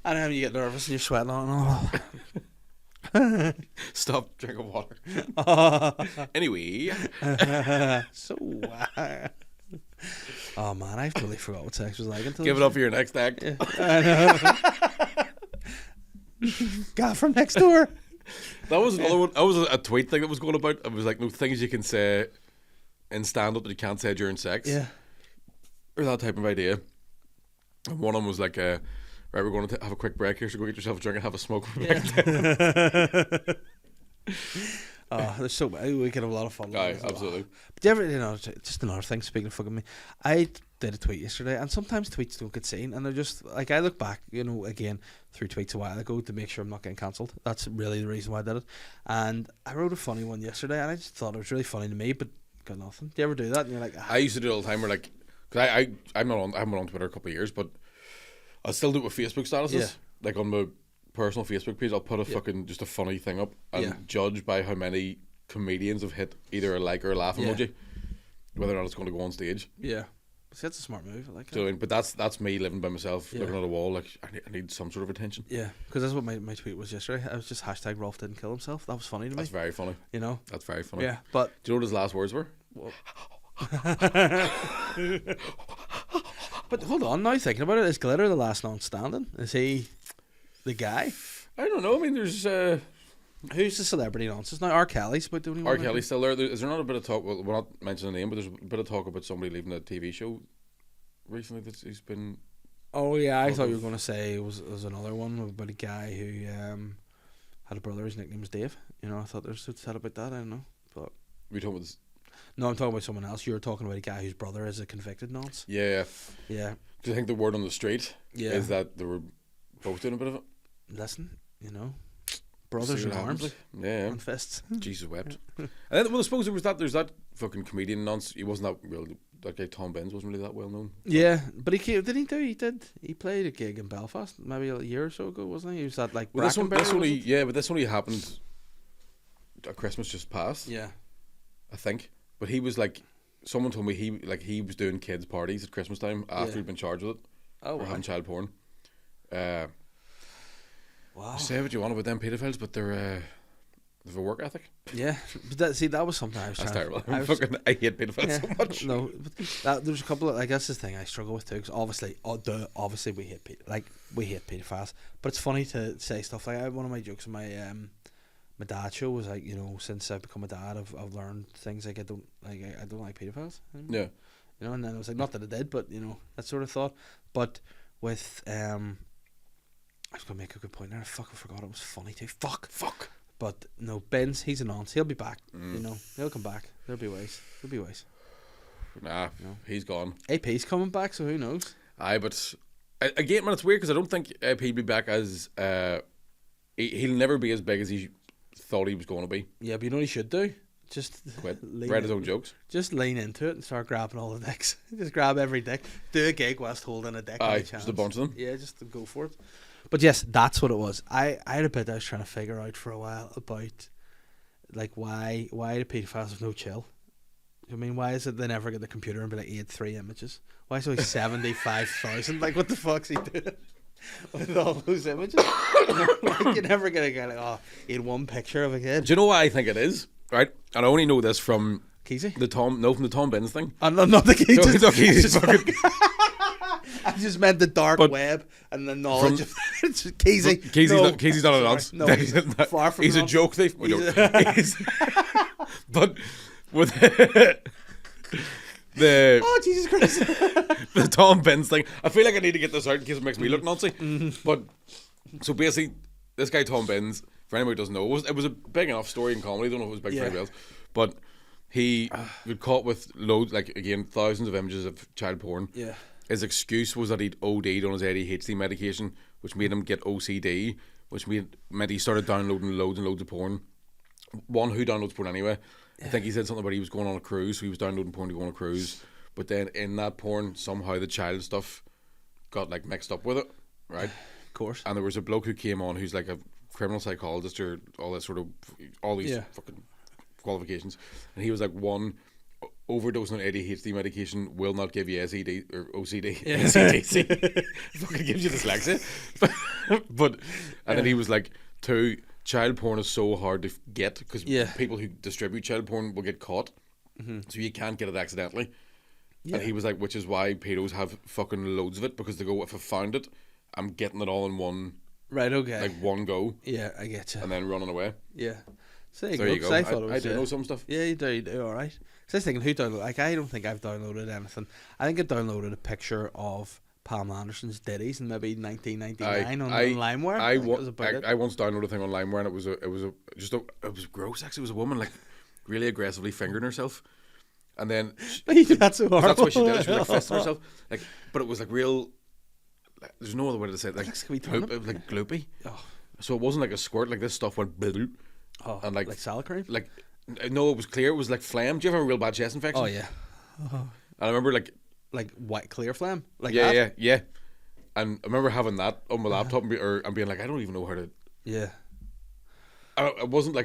And then you get nervous and you're sweating on. Stop drinking water. Anyway. So oh man, I totally forgot what sex was like until Give it up for your next act. Yeah, I know. Guy from next door. That was another one. That was a tweet thing that was going about. It was like, no things you can say in stand up that you can't say during sex. Yeah. Or that type of idea. And one of them was like, right, we're going to have a quick break here, so go get yourself a drink and have a smoke. Yeah. There's so many. We could have a lot of fun. Aye, absolutely. But do you ever, you know, just another thing, speaking of fucking me, I did a tweet yesterday, and sometimes tweets don't get seen, and they're just, like, I look back, you know, again, through tweets a while ago to make sure I'm not getting cancelled. That's really the reason why I did it. And I wrote a funny one yesterday, and I just thought it was really funny to me, but got nothing. Do you ever do that? And you're like, I used to do it all the time where, like, because I haven't been on Twitter a couple of years, but I still do it with Facebook statuses. Yeah. Like on my personal Facebook page, I'll put a fucking just a funny thing up and judge by how many comedians have hit either a like or a laugh emoji, whether or not it's going to go on stage. yeah. See, that's a smart move. I like that. So, but that's me living by myself, looking at a wall. Like I need some sort of attention. Yeah, because that's what my tweet was yesterday. I was just hashtag Rolf didn't kill himself. That was funny to me. That's very funny. You know? That's very funny. Yeah, but Do you know what his last words were? but hold on, now thinking about it, is Glitter the last non standing? Is he the guy? I don't know. I mean, there's Who's the celebrity nonsense now? R. Kelly's about the only R. one. Kelly's still there. Is there not a bit of talk? Well, we're not mentioning the name, but there's a bit of talk about somebody leaving a TV show recently that he's been. Oh yeah, I thought you were going to say it was another one about a guy who had a brother. His nickname was Dave. You know, I thought there's said about that. I don't know, but We talking about this? no, I'm talking about someone else. You were talking about a guy whose brother is a convicted nonce. Yeah. Yeah, Do you think the word on the street is that they were both doing a bit of it? listen, you know, brothers See in what happens, arms like. Yeah. and fists. Jesus wept. And then, well, I suppose there's that fucking comedian nonce. He wasn't that real. That guy Tom Benz wasn't really that well known. Yeah, but he played a gig in Belfast maybe a year or so ago, wasn't he? He was at like Well, this Brackenbury, only was it? but this only happened at Christmas just passed. Yeah. I think. But he was like, someone told me he was doing kids parties at Christmas time after he'd been charged with it Oh, for wow. having child porn. Wow. Say what you want about them pedophiles, but they've a work ethic. Yeah, but that was something I was That's trying terrible. to, I hate pedophiles so much. No, but there's a couple of, like, that's the thing I struggle with too, because obviously we hate pedophiles, but it's funny to say stuff like one of my jokes in my my dad show was like, you know, since I've become a dad, I've learned things like I don't like pedophiles anymore. Yeah. You know, and then I was like, not that I did, but you know, that sort of thought. But with I was gonna make a good point there. I fucking forgot it was funny too. Fuck. But no, Ben's, he's a nonce. He'll be back. You know, he'll come back. There'll be ways. Nah, No. he's gone. AP's coming back, so who knows? Aye, but again, man, it's weird because I don't think he'll be back as he'll never be as big as he thought he was going to be. Yeah, but you know what he should do? Just Quit. Write his own jokes. Just lean into it and start grabbing all the dicks. Just grab every dick. Do a gig whilst holding a dick. Aye, just a bunch of them. Yeah, just to go for it. But yes, that's what it was. I had a bit I was trying to figure out for a while about like why do pedophiles have no chill? I mean, why is it they never get the computer and be like, he had 3 images? Why is it only 75,000? Like, what the fuck's he doing with all those images? Like, you never get a guy like, oh, he had 1 picture of a kid. Do you know why I think it is? Right, and I only know this from Keezy? from the Tom Benz thing. Oh, no, not the Keezy. No, Keezy's fucking. I just meant the dark web and the knowledge of it's Keezy. Keezy's not a nonce. No, he's far from he's a nonce. joke thief. But with the Oh, Jesus Christ. the Tom Benz thing, I feel like I need to get this out in case it makes me look Nazi. But so basically, this guy Tom Benz, for anybody who doesn't know, it was a big enough story in comedy. I don't know if it was big for anybody else, but he got caught with loads, like again, thousands of images of child porn. Yeah. His excuse was that he'd OD'd on his ADHD medication, which made him get OCD, which meant he started downloading loads and loads of porn. One, who downloads porn anyway? I think he said something about he was going on a cruise, so he was downloading porn to go on a cruise. But then in that porn, somehow the child stuff got like mixed up with it, right? Of course. And there was a bloke who came on who's like a criminal psychologist or all these fucking qualifications, and he was like, one, overdosing on ADHD medication will not give you SED or OCD. Yeah. SED. Fucking gives you dyslexia. But and then he was like, 2, child porn is so hard to get because people who distribute child porn will get caught, so you can't get it accidentally. Yeah. And he was like, which is why pedos have fucking loads of it, because they go, if I found it, I'm getting it all in one. Right, okay. Like one go. Yeah, I get you. And then running away. Yeah. So there you go. I thought it was, I do know some stuff. Yeah, you do, alright. So I was thinking, who downloaded, like, I don't think I've downloaded anything. I think I downloaded a picture of Pamela Anderson's ditties in maybe 1999 on LimeWire. I once downloaded a thing on LimeWire, and it was gross. Actually, it was a woman like really aggressively fingering herself, and then that's so horrible. That's what she did. She was like fisting herself, like, but it was like real. Like, there's no other way to say it. Like gloopy. Oh. So it wasn't like a squirt. Like this stuff went and like salad cream. Like no, it was clear. It was like phlegm. Do you have a real bad chest infection? Oh yeah. And I remember like white clear phlegm. Like yeah. And I remember having that on my laptop and being like, I don't even know how to. Yeah. I wasn't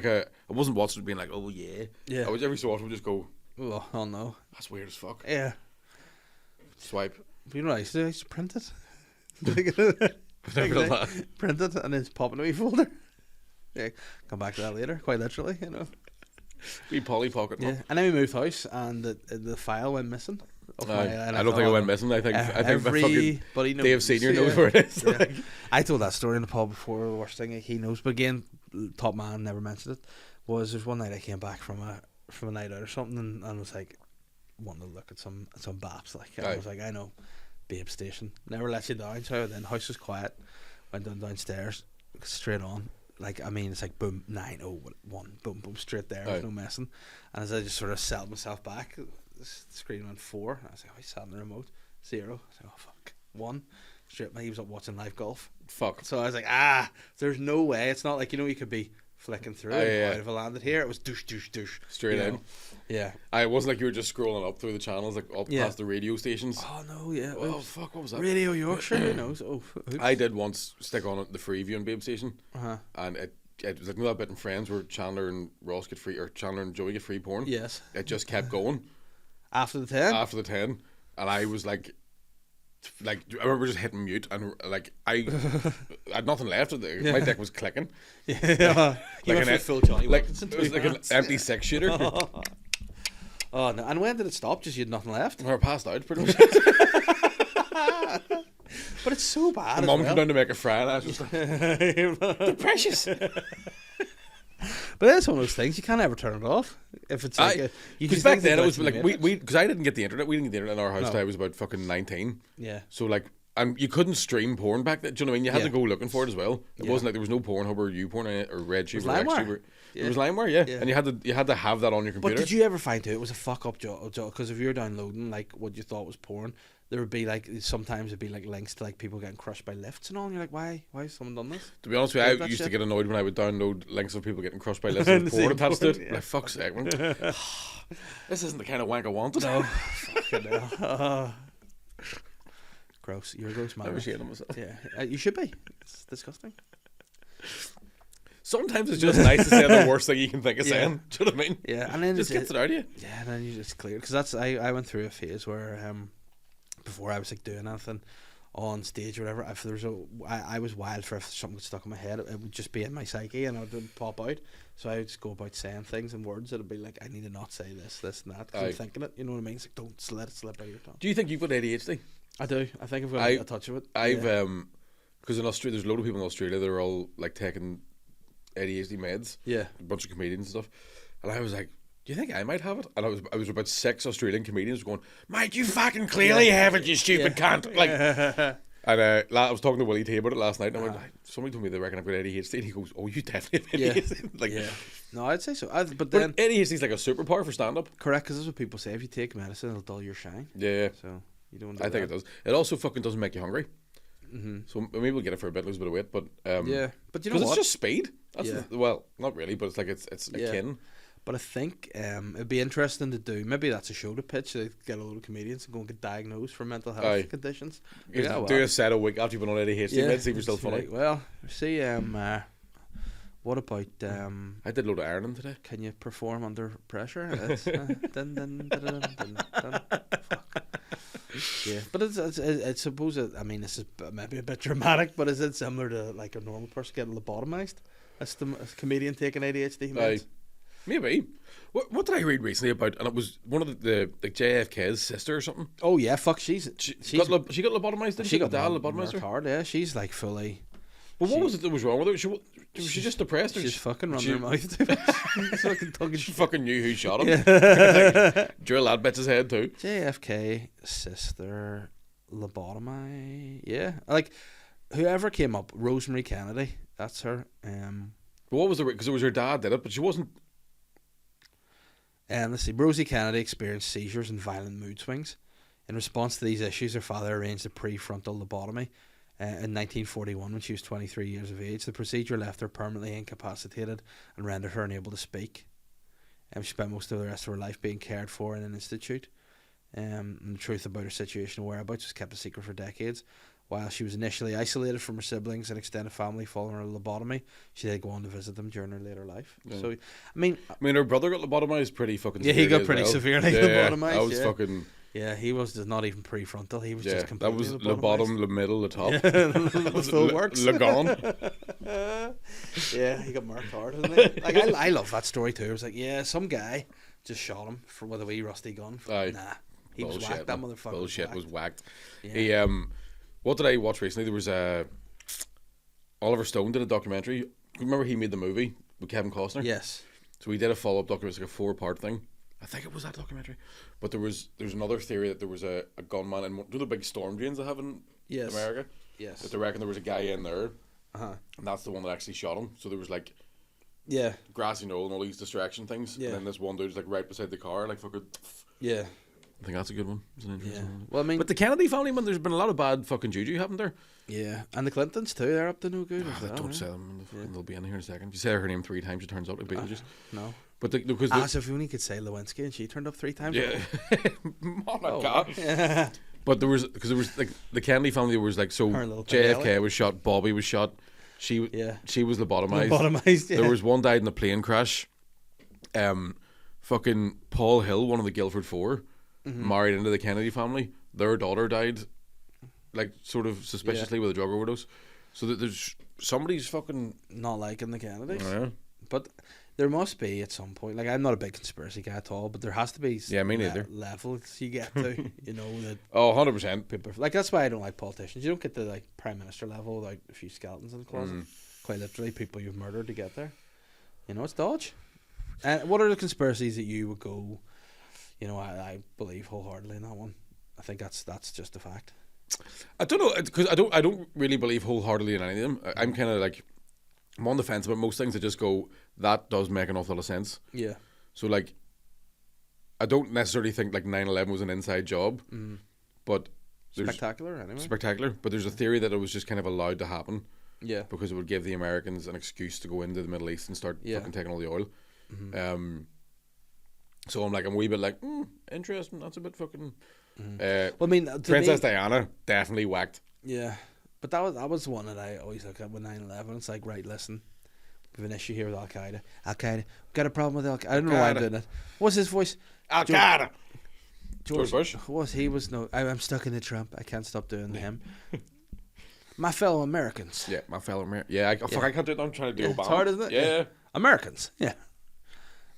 watching it being like, oh yeah. Yeah. I was every so often just go, oh no. That's weird as fuck. Yeah. Swipe. But you know, I used to print it. Print it and then just pop it in a wee folder. Yeah, come back to that later. Quite literally, you know. Wee Polly Pocket. Yeah, and then we moved house and the file went missing. I don't think it went missing. I think everybody knows. Dave Senior knows where it is. Yeah. I told that story in the pub before. The worst thing he knows, but again, top man never mentioned it. There's one night I came back from a night out or something and was like wanting to look at some baps. Like I was like, I know, babe station never lets you down. So then house was quiet. Went downstairs straight on. Like, I mean, it's like boom, 901, boom, boom, straight there, there's no messing. And as I just sort of settled myself back, the screen went 4. And I was like, oh, he's sat in the remote. 0. I was like, oh, fuck. 1. Straight, he was up watching live golf. Fuck. So I was like, there's no way. It's not like, you could be flicking through it. If I landed here, it was douche. Straight in. Yeah. I wasn't like you were just scrolling up through the channels, like up past the radio stations. Oh, no, yeah. Oh, fuck, what was that? Radio Yorkshire, who knows? Oh, oops. I did once stick on the Freeview on Babe Station. And it was like, that bit in Friends where Chandler and Ross get free, or Chandler and Joey get free porn. Yes. It just kept going. After the 10? After the 10. And I was like I remember just hitting mute and like I had nothing left. My dick was clicking. Yeah. You went for full Johnny Wilkinson. It was like an empty 6-shooter. Oh no! And when did it stop? Just you had nothing left. I passed out pretty much. But it's so bad. My mum came down to make a fry, and I was just like, "They're precious." But that's one of those things you can't ever turn it off. If it's like because back then it was like we because I didn't get the internet. We didn't get the internet in our house till I was about fucking 19. Yeah. So like, and you couldn't stream porn back then. Do you know what I mean? You had to go looking for it as well. It wasn't like there was no Pornhub or YouPorn or RedTube or XTube. It was LimeWire, yeah. And you had to have that on your computer. But did you ever find out it was a fuck up job? Because if you're downloading like what you thought was porn, there would be like sometimes it'd be like links to like people getting crushed by lifts and all. And you're like, why has someone done this? To be honest with you, I used to get annoyed when I would download links of people getting crushed by lifts and porn attached to it. Yeah. Like, fuck's sake, man. This isn't the kind of wank I wanted. No, fucking hell. Gross. You're a gross man. I'm ashamed of myself. Yeah, you should be. It's disgusting. Sometimes it's just nice to say the worst thing you can think of saying. Do you know what I mean? Yeah, and then just gets it out of you. Yeah, and then you just clear. Because I went through a phase where before I was like doing anything on stage or whatever, if there was I was wild for if something got stuck in my head, it would just be in my psyche and it would pop out. So I would just go about saying things in words that'd be like, I need to not say this and that, because I'm thinking it. You know what I mean? It's like, don't let it slip out of your tongue. Do you think you've got ADHD? I do. I think I've got a touch of it. I've because in Australia, there's a load of people in Australia that are all like taking ADHD meds. Yeah, a bunch of comedians and stuff. And I was like, do you think I might have it? And I was about 6 Australian comedians going, Mike, you fucking clearly have it, you stupid cunt. Like, and I was talking to Willie T about it last night, and I went, somebody told me they reckon I've got ADHD, and he goes, oh, you definitely have ADHD. Like, no, I'd say so. But then ADHD is like a superpower for stand-up. Correct, because that's what people say. If you take medicine, it'll dull your shine. Yeah. So you don't. I think it does. It also fucking doesn't make you hungry. Mm-hmm. So maybe we'll get it for a bit, lose a bit of weight, but but you know what? Because it's just speed. That's well, not really, but it's like it's akin. But I think it'd be interesting to do. Maybe that's a show to pitch. They get a load of comedians and go and get diagnosed for mental health conditions. Do a set a week after you've been on ADHD meds, see if you're still funny. Right. Well, see, what about I did a load of ironing today. Can you perform under pressure? It's, dun, dun, dun, dun, dun, dun. Fuck. Yeah, but I suppose I mean, this is maybe a bit dramatic, but is it similar to like a normal person getting lobotomized? That's the comedian taking ADHD meds. Maybe. What did I read recently about? And it was one of the like JFK's sister or something. Oh yeah, fuck. She got lobotomized. Didn't she got lobotomized her hard. Yeah, she's like fully. Well, what was it that was wrong with her? Was she just depressed? Or she's fucking running her mouth. She fucking knew who shot him. Like, drill that bitch's head too. JFK sister lobotomy. Yeah, like whoever came up, Rosemary Kennedy. That's her. But what was the because it was her dad did it, but she wasn't. Let's see. Rosie Kennedy experienced seizures and violent mood swings. In response to these issues, her father arranged a prefrontal lobotomy in 1941 when she was 23 years of age. The procedure left her permanently incapacitated and rendered her unable to speak. She spent most of the rest of her life being cared for in an institute. And the truth about her situation and whereabouts was kept a secret for decades. While she was initially isolated from her siblings and extended family following her lobotomy, she did go on to visit them during her later life. Yeah. So, I mean, her brother got lobotomized pretty fucking severely. Yeah, he got pretty severely lobotomized. That was fucking... Yeah, he was not even prefrontal. He was just completely that was the bottom, the middle, the top. The full works. Gone. Yeah, he got marked hard, didn't he? Like, I love that story too. It was like, yeah, some guy just shot him with a wee rusty gun. Nah, he was whacked. That motherfucker. Bullshit was whacked. Yeah. He what did I watch recently? There was Oliver Stone did a documentary. Remember he made the movie with Kevin Costner? Yes. So he did a follow-up documentary, like a 4-part thing. I think it was that documentary. But there's another theory that there was a gunman in one of the big storm drains they have in America. Yes. That they reckon there was a guy in there. And that's the one that actually shot him. So there was like grassy knoll and all these distraction things. Yeah. And then this one dude's like right beside the car, like fucking. Yeah. I think that's a good one. It's an interesting one. Well, I mean, but the Kennedy family, man, there's been a lot of bad fucking juju happened there. Yeah, and the Clintons too. They're up to no good. Don't say them. They'll be in here in a second. If you say her name 3 times, it turns out to be just no. But because if you only could say Lewinsky and she turned up 3 times. Yeah. Oh God. Yeah. But there was like the Kennedy family was like so. JFK was shot. Bobby was shot. She was lobotomized. There was one died in a plane crash. Fucking Paul Hill, one of the Guildford Four. Married into the Kennedy family. Their daughter died, like sort of suspiciously with a drug overdose. So that there's somebody's fucking not liking the Kennedys. Oh, yeah. But there must be at some point. Like, I'm not a big conspiracy guy at all, but there has to be levels you get to. You know that. Oh, 100%. People like that's why I don't like politicians. You don't get to like prime minister level without a few skeletons in the closet. Quite literally, people you've murdered to get there. You know, it's dodge. And what are the conspiracies that you would go? You know, I believe wholeheartedly in that one. I think that's just a fact. I don't know, because I don't really believe wholeheartedly in any of them. I'm kind of like, I'm on the fence about most things. I just go, that does make an awful lot of sense. Yeah. So like, I don't necessarily think like 9/11 was an inside job, but there's Spectacular, anyway. spectacular. But there's a theory that it was just kind of allowed to happen Yeah. because it would give the Americans an excuse to go into the Middle East and start fucking taking all the oil. So I'm a wee bit like, interesting. That's a bit fucking. Well, I mean, to Princess me, Diana definitely whacked. Yeah, but that was one that I always look at with 9/11. It's like, right, listen, we have an issue here with Al Qaeda. Al Qaeda, we've got a problem with Al Qaeda. I don't know why I'm doing it. What's his voice? Al Qaeda. George Bush. I'm stuck in the Trump. I can't stop doing him. My fellow Americans. Yeah, my fellow Americans. Yeah, I can't do it. I'm trying to do Obama. It's hard, isn't it? Yeah. Americans. Yeah.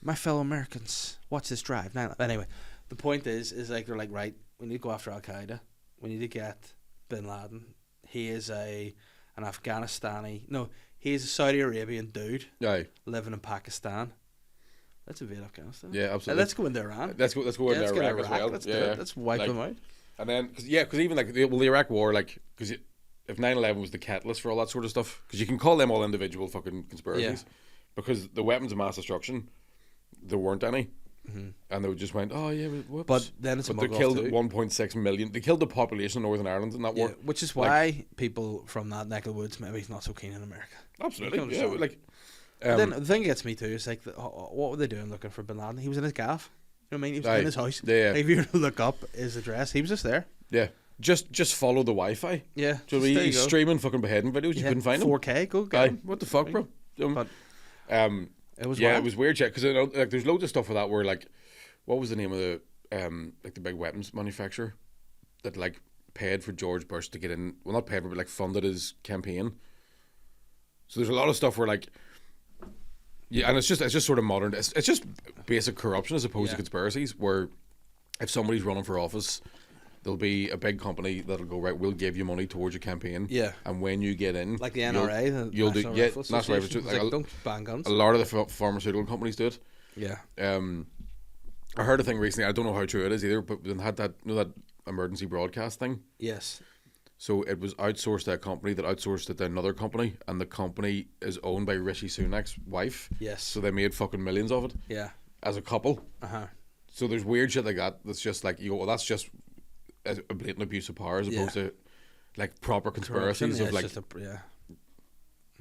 My fellow Americans. Watch this drive. Anyway, the point is like they're like, right, we need to go after Al Qaeda. We need to get Bin Laden. He is an Afghanistani. No, he's a Saudi Arabian dude. Aye. Living in Pakistan. Let's invade Afghanistan. Yeah, absolutely. Let's go into Iran. Let's go into Iraq as well. Let's do it. Let's wipe them out. And then, because even the Iraq War, because if 9/11 was the catalyst for all that sort of stuff, because you can call them all individual fucking conspiracies, because the weapons of mass destruction, there weren't any, and they just went, oh yeah, whoops. But then it's they killed 1.6 million. They killed the population of Northern Ireland in that war, which is why people from that neck of the woods maybe not so keen in America. Absolutely, then the thing that gets me too is like, what were they doing looking for Bin Laden? He was in his gaff. You know what I mean? He was in his house. Yeah. If you look up his address, he was just there. Yeah. Just follow the Wi-Fi. Yeah. Do you know, he's streaming fucking beheading videos. You couldn't find him. 4K. Go get him. What the fuck, bro? But it was it was weird. Because there's loads of stuff with that where what was the name of the the big weapons manufacturer that paid for George Bush to get in? Well, not paid for, but funded his campaign. So there's a lot of stuff where yeah, and it's just sort of modern. It's just basic corruption as opposed to conspiracies. Where if somebody's running for office, there'll be a big company that'll go, right, we'll give you money towards your campaign. Yeah. And when you get in, like the NRA, you'll do National National Rifle Rifle. don't ban guns. A lot of the pharmaceutical companies do it. Yeah. I heard a thing recently. I don't know how true it is either, but we had that that emergency broadcast thing. Yes. So it was outsourced to a company that outsourced it to another company, and the company is owned by Rishi Sunak's wife. Yes. So they made fucking millions of it. Yeah. As a couple. So there's weird shit like that. That's just you go, well, that's just a blatant abuse of power as opposed to proper conspiracies Corruption, of it's just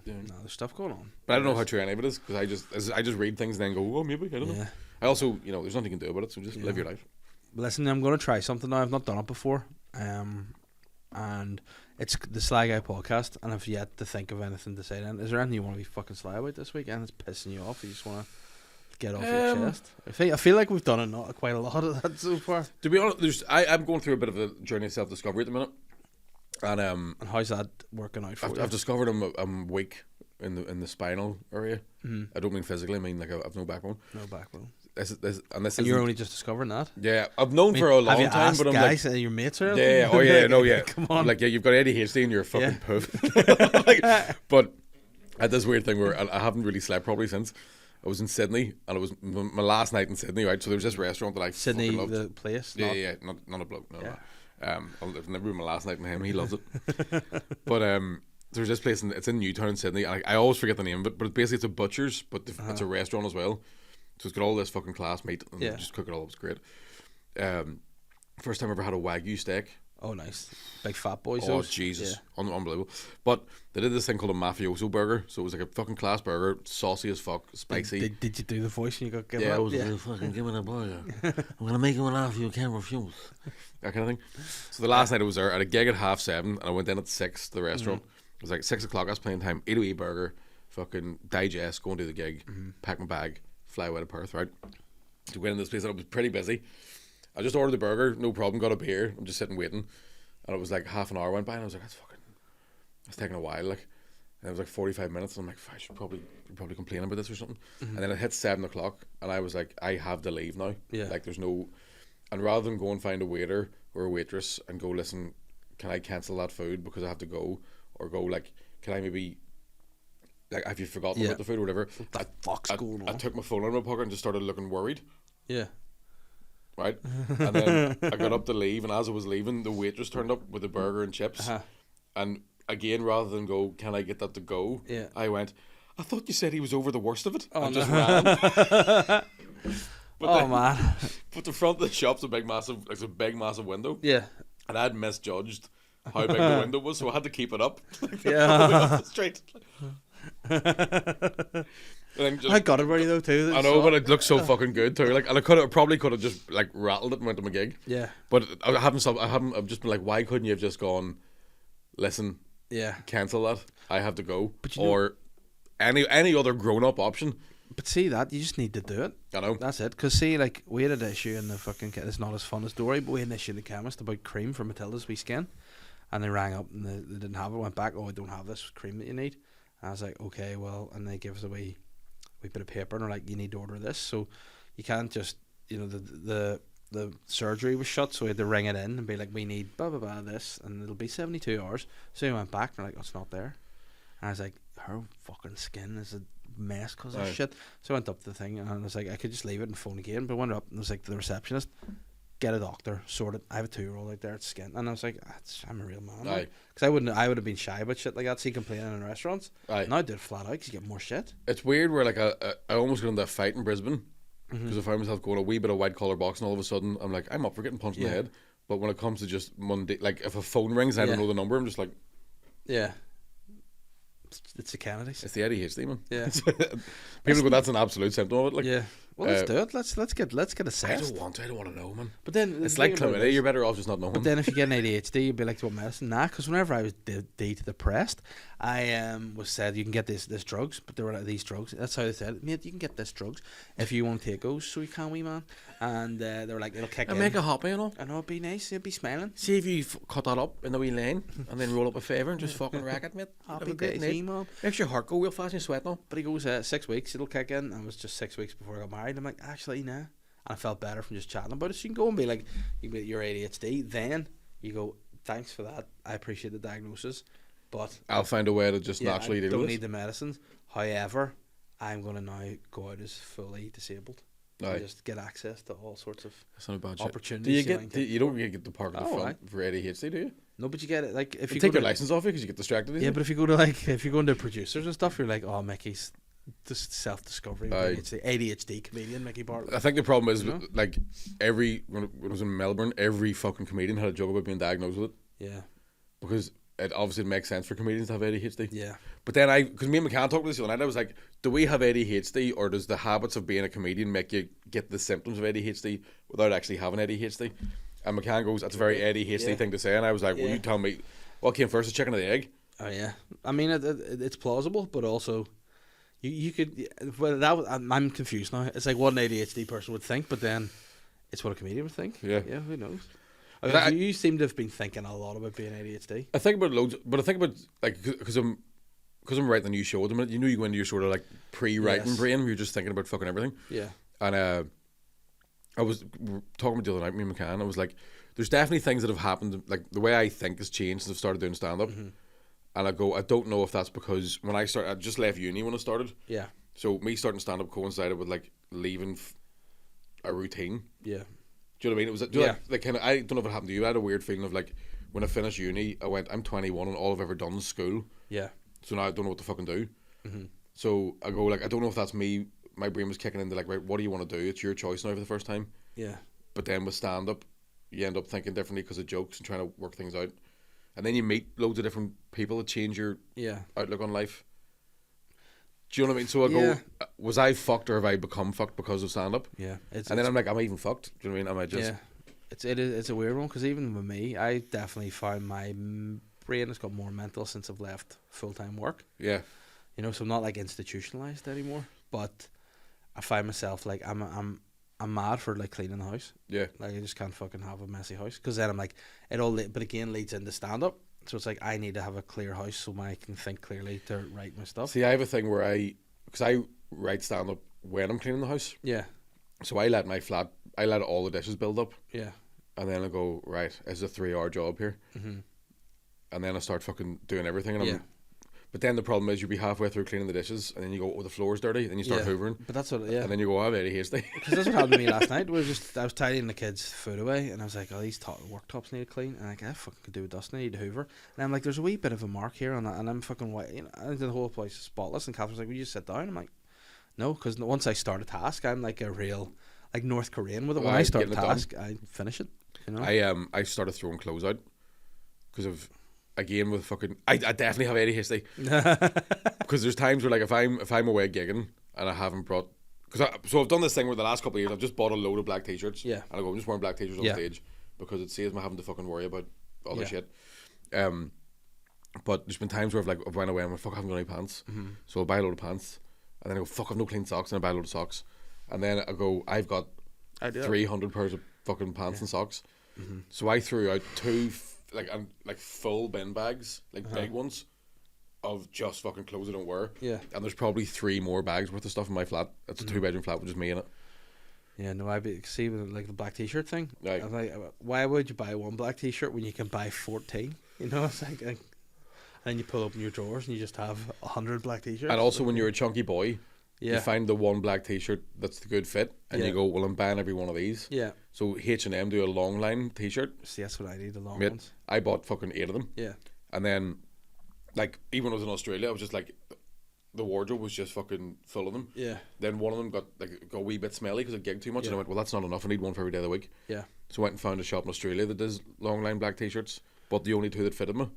no, there's stuff going on. But I don't know how true any of it is, because I just read things and then go, oh, maybe, I don't know. I also, there's nothing you can do about it, so just live your life. Listen, I'm going to try something now. I've not done it before, and it's the Sly Guy podcast, and I've yet to think of anything to say. Then, is there anything you want to be fucking sly about this weekend? It's pissing you off. You just want to get off your chest. I feel like we've done quite a lot of that so far. To be honest, I'm going through a bit of a journey of self-discovery at the minute, and how's that working out for you? I've discovered I'm weak in the spinal area. I don't mean physically. I mean I've no backbone. No backbone. And you're only just discovering that. Yeah, I've known for a long have you time, asked but I'm guys, your mates are. Yeah, oh yeah, no, yeah. Come on, you've got ADHD and you're a fucking poof. But I had this weird thing where I haven't really slept properly since. I was in Sydney, and it was my last night in Sydney, right? So there was this restaurant that I Sydney, loved. the place. Yeah, not a bloke. No, I'll never be my last night in him. He loves it. But there's this place, it's in Newtown in Sydney. And I always forget the name of it, but basically it's a butcher's, but it's a restaurant as well. So it's got all this fucking class meat, and just cook it all up. It's great. First time I ever had a Wagyu steak. Oh, nice. Big fat boys. Oh, Jesus. Yeah. Unbelievable. But they did this thing called a mafioso burger. So it was like a fucking class burger, saucy as fuck, spicy. Did you do the voice and you got given up? I was like, fucking give me the burger. I'm going to make you an offer you can't refuse. That kind of thing. So the last night I was there, I had a gig at 7:30, and I went in at 6 to the restaurant. It was like 6 o'clock, I was playing time, eat a wee burger, fucking digest, go and do the gig, pack my bag, fly away to Perth, right? To went in this place, and it was pretty busy. I just ordered the burger, no problem, got a beer, I'm just sitting waiting. And it was like half an hour went by, and I was like, it's taking a while, and it was like 45 minutes, and I'm like, I should probably complain about this or something. And then it hit 7 o'clock, and I was like, I have to leave now. Yeah. There's no, and rather than go and find a waiter or a waitress and go, listen, can I cancel that food because I have to go, or go can I maybe like, have you forgotten Yeah. about the food or whatever? What the fuck's going I on? took my phone out of my pocket and just started looking worried. Yeah. Right, and then I got up to leave, and as I was leaving, the waitress turned up with a burger and chips, and again, rather than go, can I get that to go? Yeah. I went, I thought you said he was over the worst of it, and no. just ran. Oh man. But the front of the shop's a big massive window. Yeah. And I'd misjudged how big the window was, so I had to keep it up. Yeah. Straight. And just, I got it ready though too. I know, but it looked so fucking good too. Like, and I probably could have just like rattled it and went to my gig. Yeah. But I've just been like, why couldn't you have just gone, listen, Yeah. cancel that, I have to go, But you or any other grown up option. But see that you just need to do it. I know. That's it. Because see, like we had an issue in the fucking. It's not as fun a story, but we had an issue in the chemist about cream for Matilda's wee skin, and they rang up and they didn't have it. Went back. Oh, I don't have this cream that you need. And I was like, okay, well, and they give us a wee bit of paper and they're like, you need to order this. So you can't just, the surgery was shut, so we had to ring it in and be like, we need blah blah blah this, and it'll be 72 hours. So we went back and they're like, oh, it's not there. And I was like, her fucking skin is a mess because of shit. So I went up to the thing and I was like, I could just leave it and phone again, but I went up and I was like to the receptionist, get a doctor, sort it. I have a 2-year-old out there, it's skin. And I was like, I'm a real man. Because I would have been shy about shit like that, see complaining in restaurants. Now I did it flat out because you get more shit. It's weird where like I almost got into a fight in Brisbane because I found myself going a wee bit of white collar boxing, all of a sudden I'm like, I'm up for getting punched in the head. But when it comes to just Monday, like if a phone rings and I don't know the number, I'm just like, yeah. It's the Kennedys. It's the ADHD, man. Yeah. People go, that's an absolute symptom of it. Like, yeah. Well, let's do it. Let's get assessed. I don't want to know, man. But then it's like chlamydia. You're better off just not knowing. But then if you get an ADHD, you'd be like, to what medicine? Nah, because whenever I was depressed, I was said you can get this drugs, but there were like these drugs. That's how they said, mate, you can get this drugs if you want to take those. So you can, wee man. And they were like, it'll kick in. Make a happy, I know, it'd be nice. It'd be smiling. See if you cut that up in the wee lane and then roll up a favour and just fucking rack it, mate. Happy days, man. Makes your heart go real fast and you sweat now. But he goes, 6 weeks, it'll kick in. And it was just 6 weeks before I got married. I'm like, actually, nah. And I felt better from just chatting about it. So you can go and be like, you get your ADHD. Then you go, thanks for that. I appreciate the diagnosis. But I'll find a way to just naturally do this. I don't need the medicines. However, I'm going to now go out as fully disabled. And just get access to all sorts of opportunities. You don't really get the park at the front for ADHD, do you? No, but you get it. Like if you take your license off you because you get distracted. Yeah, but if you go to if you go into producers and stuff, you're like, oh, Mickey's just self-discovery. ADHD comedian Micky Bartlett. I think the problem is like when I was in Melbourne, every fucking comedian had a joke about being diagnosed with it. Yeah, because it obviously makes sense for comedians to have ADHD. Yeah. But then because me and McCann talked about this the other night, I was like, do we have ADHD or does the habits of being a comedian make you get the symptoms of ADHD without actually having ADHD? And McCann goes, that's a very ADHD thing to say. And I was like, well, you tell me, what came first, the chicken or the egg? Oh, yeah. I mean, it's plausible, but also you could, well, I'm confused now. It's like what an ADHD person would think, but then it's what a comedian would think. Yeah. Yeah, who knows? You seem to have been thinking a lot about being ADHD. I think about loads, but I think about, like, because I'm writing a new show at the minute, you go into your sort of like pre-writing brain where you're just thinking about fucking everything. Yeah. And I was talking about the other night, me and McCann, I was like, there's definitely things that have happened, like the way I think has changed since I've started doing stand-up. Mm-hmm. And I go, I don't know if that's because when I just left uni when I started. Yeah. So me starting stand-up coincided with like leaving a routine. Yeah. Do you know what I mean? It was like kind of, I don't know if it happened to you. I had a weird feeling of like when I finished uni, I went, I'm 21 and all I've ever done is school. Yeah. So now I don't know what to fucking do. Mm-hmm. So I go like, I don't know if that's me. My brain was kicking into like, right, what do you want to do? It's your choice now for the first time. Yeah. But then with stand up, you end up thinking differently because of jokes and trying to work things out. And then you meet loads of different people that change your outlook on life. Do you know what I mean? So I go, was I fucked or have I become fucked because of stand up? Yeah. And then I'm like, am I even fucked? Do you know what I mean? Am I just. Yeah. It's a weird one because even with me, I definitely found my brain has got more mental since I've left full time work. Yeah. You know, so I'm not like institutionalized anymore. But I find myself like I'm mad for like cleaning the house. Yeah. Like I just can't fucking have a messy house because then I'm like but again leads into stand up. So it's like I need to have a clear house so I can think clearly to write my stuff. See, I have a thing where because I write stand up when I'm cleaning the house. Yeah. So I let all the dishes build up. Yeah. And then I go, right, it's a 3-hour job here. Mm-hmm. And then I start fucking doing everything. And But then the problem is you'll be halfway through cleaning the dishes, and then you go, oh, the floor's dirty, and then you start hoovering. But that's what, yeah. And then you go, oh, I'm very hasty. Because that's what happened to me last night. I was tidying the kids' food away, and I was like, oh, these worktops need to clean. And I'm like, I fucking could do with dust, I need to hoover. And I'm like, there's a wee bit of a mark here on that, and I'm fucking white. You know, I think the whole place is spotless. And Catherine's like, will you just sit down? I'm like, no, because once I start a task, I'm like a real, like North Korean with it. When I start a task, I finish it. You know? I started throwing clothes out because of, again, with fucking, I definitely have ADHD. Because there's times where, like, if I'm away gigging and I haven't brought, so I've done this thing where the last couple of years I've just bought a load of black t-shirts. Yeah. And I go, I'm just wearing black t-shirts on stage because it saves me having to fucking worry about other shit. But there's been times where I've went away and I'm like, fuck, I haven't got any pants. So I'll buy a load of pants, and then I go, fuck, I've no clean socks, and I buy a load of socks, and then I go, I've got 300 pairs of fucking pants and socks. So I threw out two full bin bags, like big ones, of just fucking clothes I don't wear. Yeah. And there's probably 3 more bags worth of stuff in my flat. It's a 2-bedroom flat with just me in it. Yeah, no, see with like the black t-shirt thing. Right. I'm like, why would you buy one black t-shirt when you can buy 14? You know, it's like, and then you pull open your drawers and you just have 100 black t-shirts. And also, when you're a chunky boy, you find the one black t-shirt that's the good fit, and you go, well, I'm buying every one of these. Yeah. So H&M do a long line t-shirt. See, that's what I need, the long Mate, ones. I bought fucking 8 of them. Yeah. And then, like, even when I was in Australia, I was just like, the wardrobe was just fucking full of them. Yeah. Then one of them got a wee bit smelly because I gigged too much, and I went, well, that's not enough. I need one for every day of the week. Yeah. So I went and found a shop in Australia that does long line black t-shirts, but the only 2 that fitted me.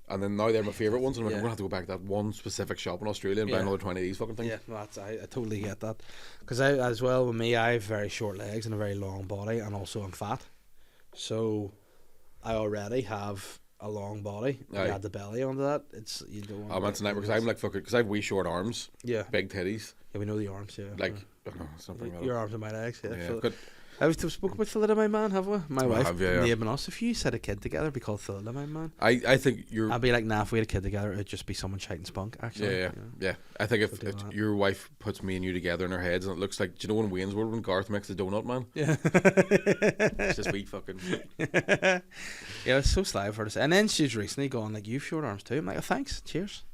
And then now they're my favourite ones, and I'm like, I'm going to have to go back to that one specific shop in Australia and buy another 20 of these fucking things. Yeah, well, I totally get that. Because as well, with me, I have very short legs and a very long body, and also I'm fat. So I already have a long body. You add the belly onto that, you don't want that's a nightmare, because I'm like fucking, because I have wee short arms, big titties. Yeah, we know the arms, Like, no, it's not bringing that your up. arms and my legs, Yeah. I've spoken about Philida, my man, have we? My wife yeah. naming us. If you had a kid together, it'd be called Philida, my man. I think you're... I'd be like, nah, if we had a kid together, it'd just be someone shouting spunk, actually. Yeah. I think if your wife puts me and you together in her heads, and it looks like, do you know in Wayne's World when Garth makes the donut man? Yeah. It's just wee fucking... Yeah, it's so sly for her to say. And then she's recently gone, like, you've short arms too. I'm like, oh, thanks, cheers.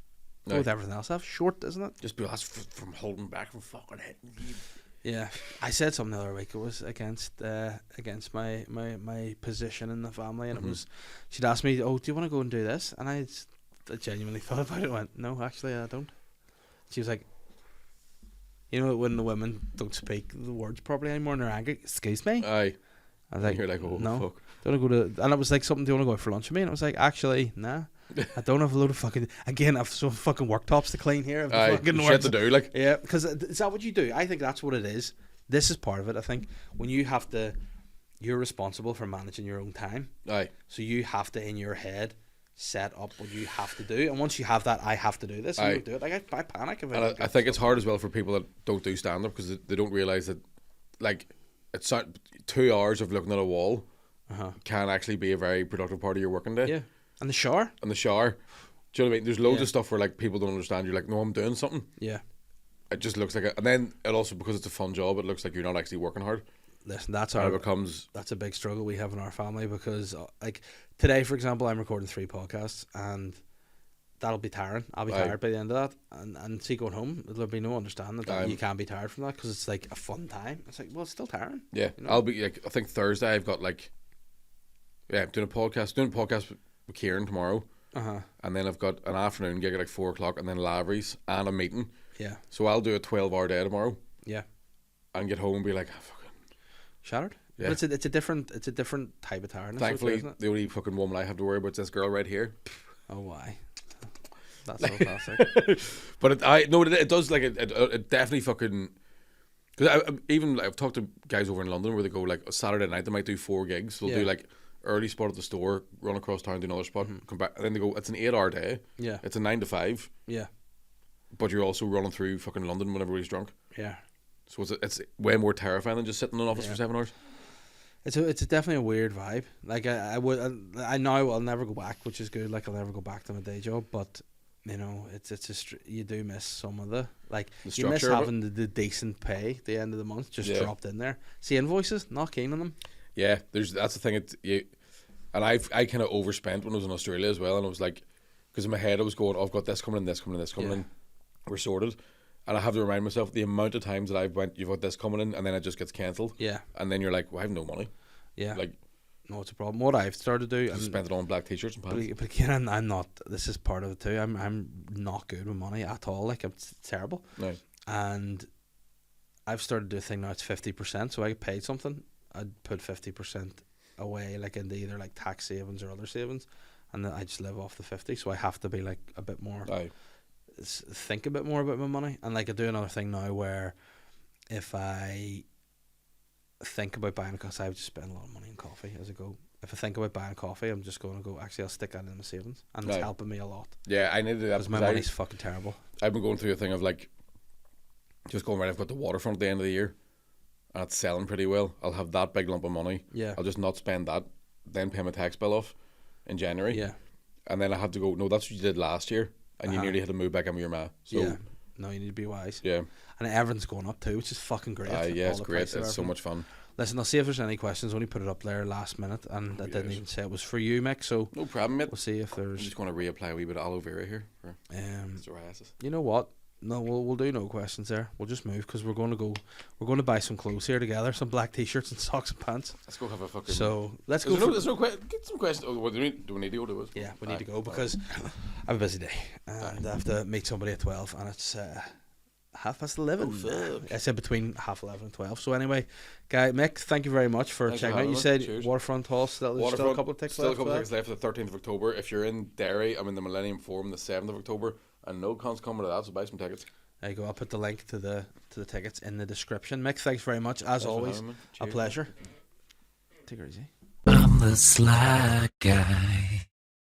Go with everything else I have. Short, isn't it? Just be that's from holding back from fucking hitting you. Yeah, I said something the other week. It was against my position in the family, and it was, she'd asked me, "Oh, do you want to go and do this?" And I genuinely thought about it. And went, "No, actually, I don't." She was like, "You know, when the women don't speak the words properly anymore and they're angry, excuse me." Aye. I was like, "You're like, oh no, fuck." Don't want to go to, and it was like something. Do you want to go out for lunch with me? And I was like, actually, nah. I don't have a load of fucking, again, I've some fucking worktops to clean here. Shit to do, like. Yeah, because is that what you do? I think that's what it is. This is part of it, I think. When you're responsible for managing your own time. Aye. So you have to, in your head, set up what you have to do. And once you have that, I have to do this, and you don't do it. Like, I panic. If I think it's hard as well for people that don't do stand-up, because they don't realise that, like, it's 2 hours of looking at a wall can actually be a very productive part of your working day. Yeah. And the shower? And the shower. Do you know what I mean? There's loads of stuff where, like, people don't understand. You're like, no, I'm doing something. Yeah. It just looks like and then it also, because it's a fun job, it looks like you're not actually working hard. Listen, that's a big struggle we have in our family, because, like, today, for example, I'm recording 3 podcasts, and that'll be tiring. I'll be tired by the end of that. And see, going home, there'll be no understanding that you can't be tired from that, because it's, like, a fun time. It's like, well, it's still tiring. Yeah. You know? I'll be, like, I think Thursday I've got, like, I'm doing a podcast with Kieran tomorrow, and then I've got an afternoon gig at like 4 o'clock, and then Lavery's and a meeting. Yeah. So I'll do a 12-hour day tomorrow. Yeah. And get home and be like, fucking shattered. Yeah. But it's a different type of tiredness. Thankfully, the only fucking woman I have to worry about is this girl right here. Oh, why? That's so classic. But it does, like, it definitely fucking. Because I've talked to guys over in London where they go, like, a Saturday night they might do 4 gigs. They'll do like early spot at the store, run across town, do another spot, come back, and then they go, it's an 8-hour day. Yeah. It's a 9 to 5. Yeah. But you're also running through fucking London when everybody's drunk. Yeah. So it's way more terrifying than just sitting in an office for 7 hours. It's definitely a weird vibe. Like, I know I'll never go back, which is good. Like, I'll never go back to my day job, but you know, you do miss some of the, like, you miss having the decent pay at the end of the month just dropped in there. See, invoices, not keen on them. Yeah, that's the thing. And I kind of overspent when I was in Australia as well, and I was like, Because in my head I was going, oh, I've got this coming in, this coming in, this coming Yeah. in. We're sorted. And I have to remind myself the amount of times that I've went, you've got this coming in, and then it just gets cancelled. Yeah. And then you're like, well, I have no money. Yeah. Like, no, it's a problem. What I've started to do, just and spent it on black t-shirts and pants. but again, I'm not. This is part of it too. I'm not good with money at all. Like, I'm terrible. No. And I've started to do a thing now. It's 50%. So I get paid something, I'd put 50% away, like into either like tax savings or other savings, and then I just live off the 50. So I have to be like a bit more. Aye. Think a bit more about my money. And like, I do another thing now where if I think about buying, because I just spend a lot of money on coffee as I go. If I think about buying coffee, I'm just going to go, actually I'll stick that in my savings, and it's Right. helping me a lot, Yeah, I need to do that because my because money's fucking terrible. I've been going through a thing of like just going, right, I've got the waterfront at the end of the year and it's selling pretty well. I'll have that big lump of money. Yeah. I'll just not spend that, then pay my tax bill off in January. Yeah. And then I have to go, no, that's what you did last year, and you Uh-huh. nearly had to move back in with your ma. So Yeah. No, you need to be wise. yeah. And everything's going up too, which is fucking great. Yeah, All it's the great. prices of It's so everything. much fun. Listen, I'll see if there's any questions. I only put it up there last minute, and I didn't yes. even say it was for you, Mick. So No problem, mate. we'll see if I'm there's. just going to reapply a wee bit of aloe vera here for psoriasis. You know what? No, we'll do no questions there. We'll just move, because we're going to buy some clothes here together, some black t-shirts and socks and pants. Let's go have a fucking. So let's go. There's no get some questions. Oh, do we need to go to it? Yeah, we need to Aye. go, because I have a busy day and I have to meet somebody at 12, and it's 11:30. Oh, fuck. I said between 11:30 and 12. So anyway, guy Mick, thank you very much for Thanks for checking out. having You me. said Cheers. Waterfront Hall, still a couple of tickets still a left. couple for of tickets left for the 13th of October. If you're in Derry, I'm in the Millennium Forum the 7th of October, and no cons coming to that, so buy some tickets. There you go. I'll put the link to the tickets in the description. Mick, thanks very much. As Thanks for always, having me. a Cheers. pleasure. Take it easy. I'm the sly guy.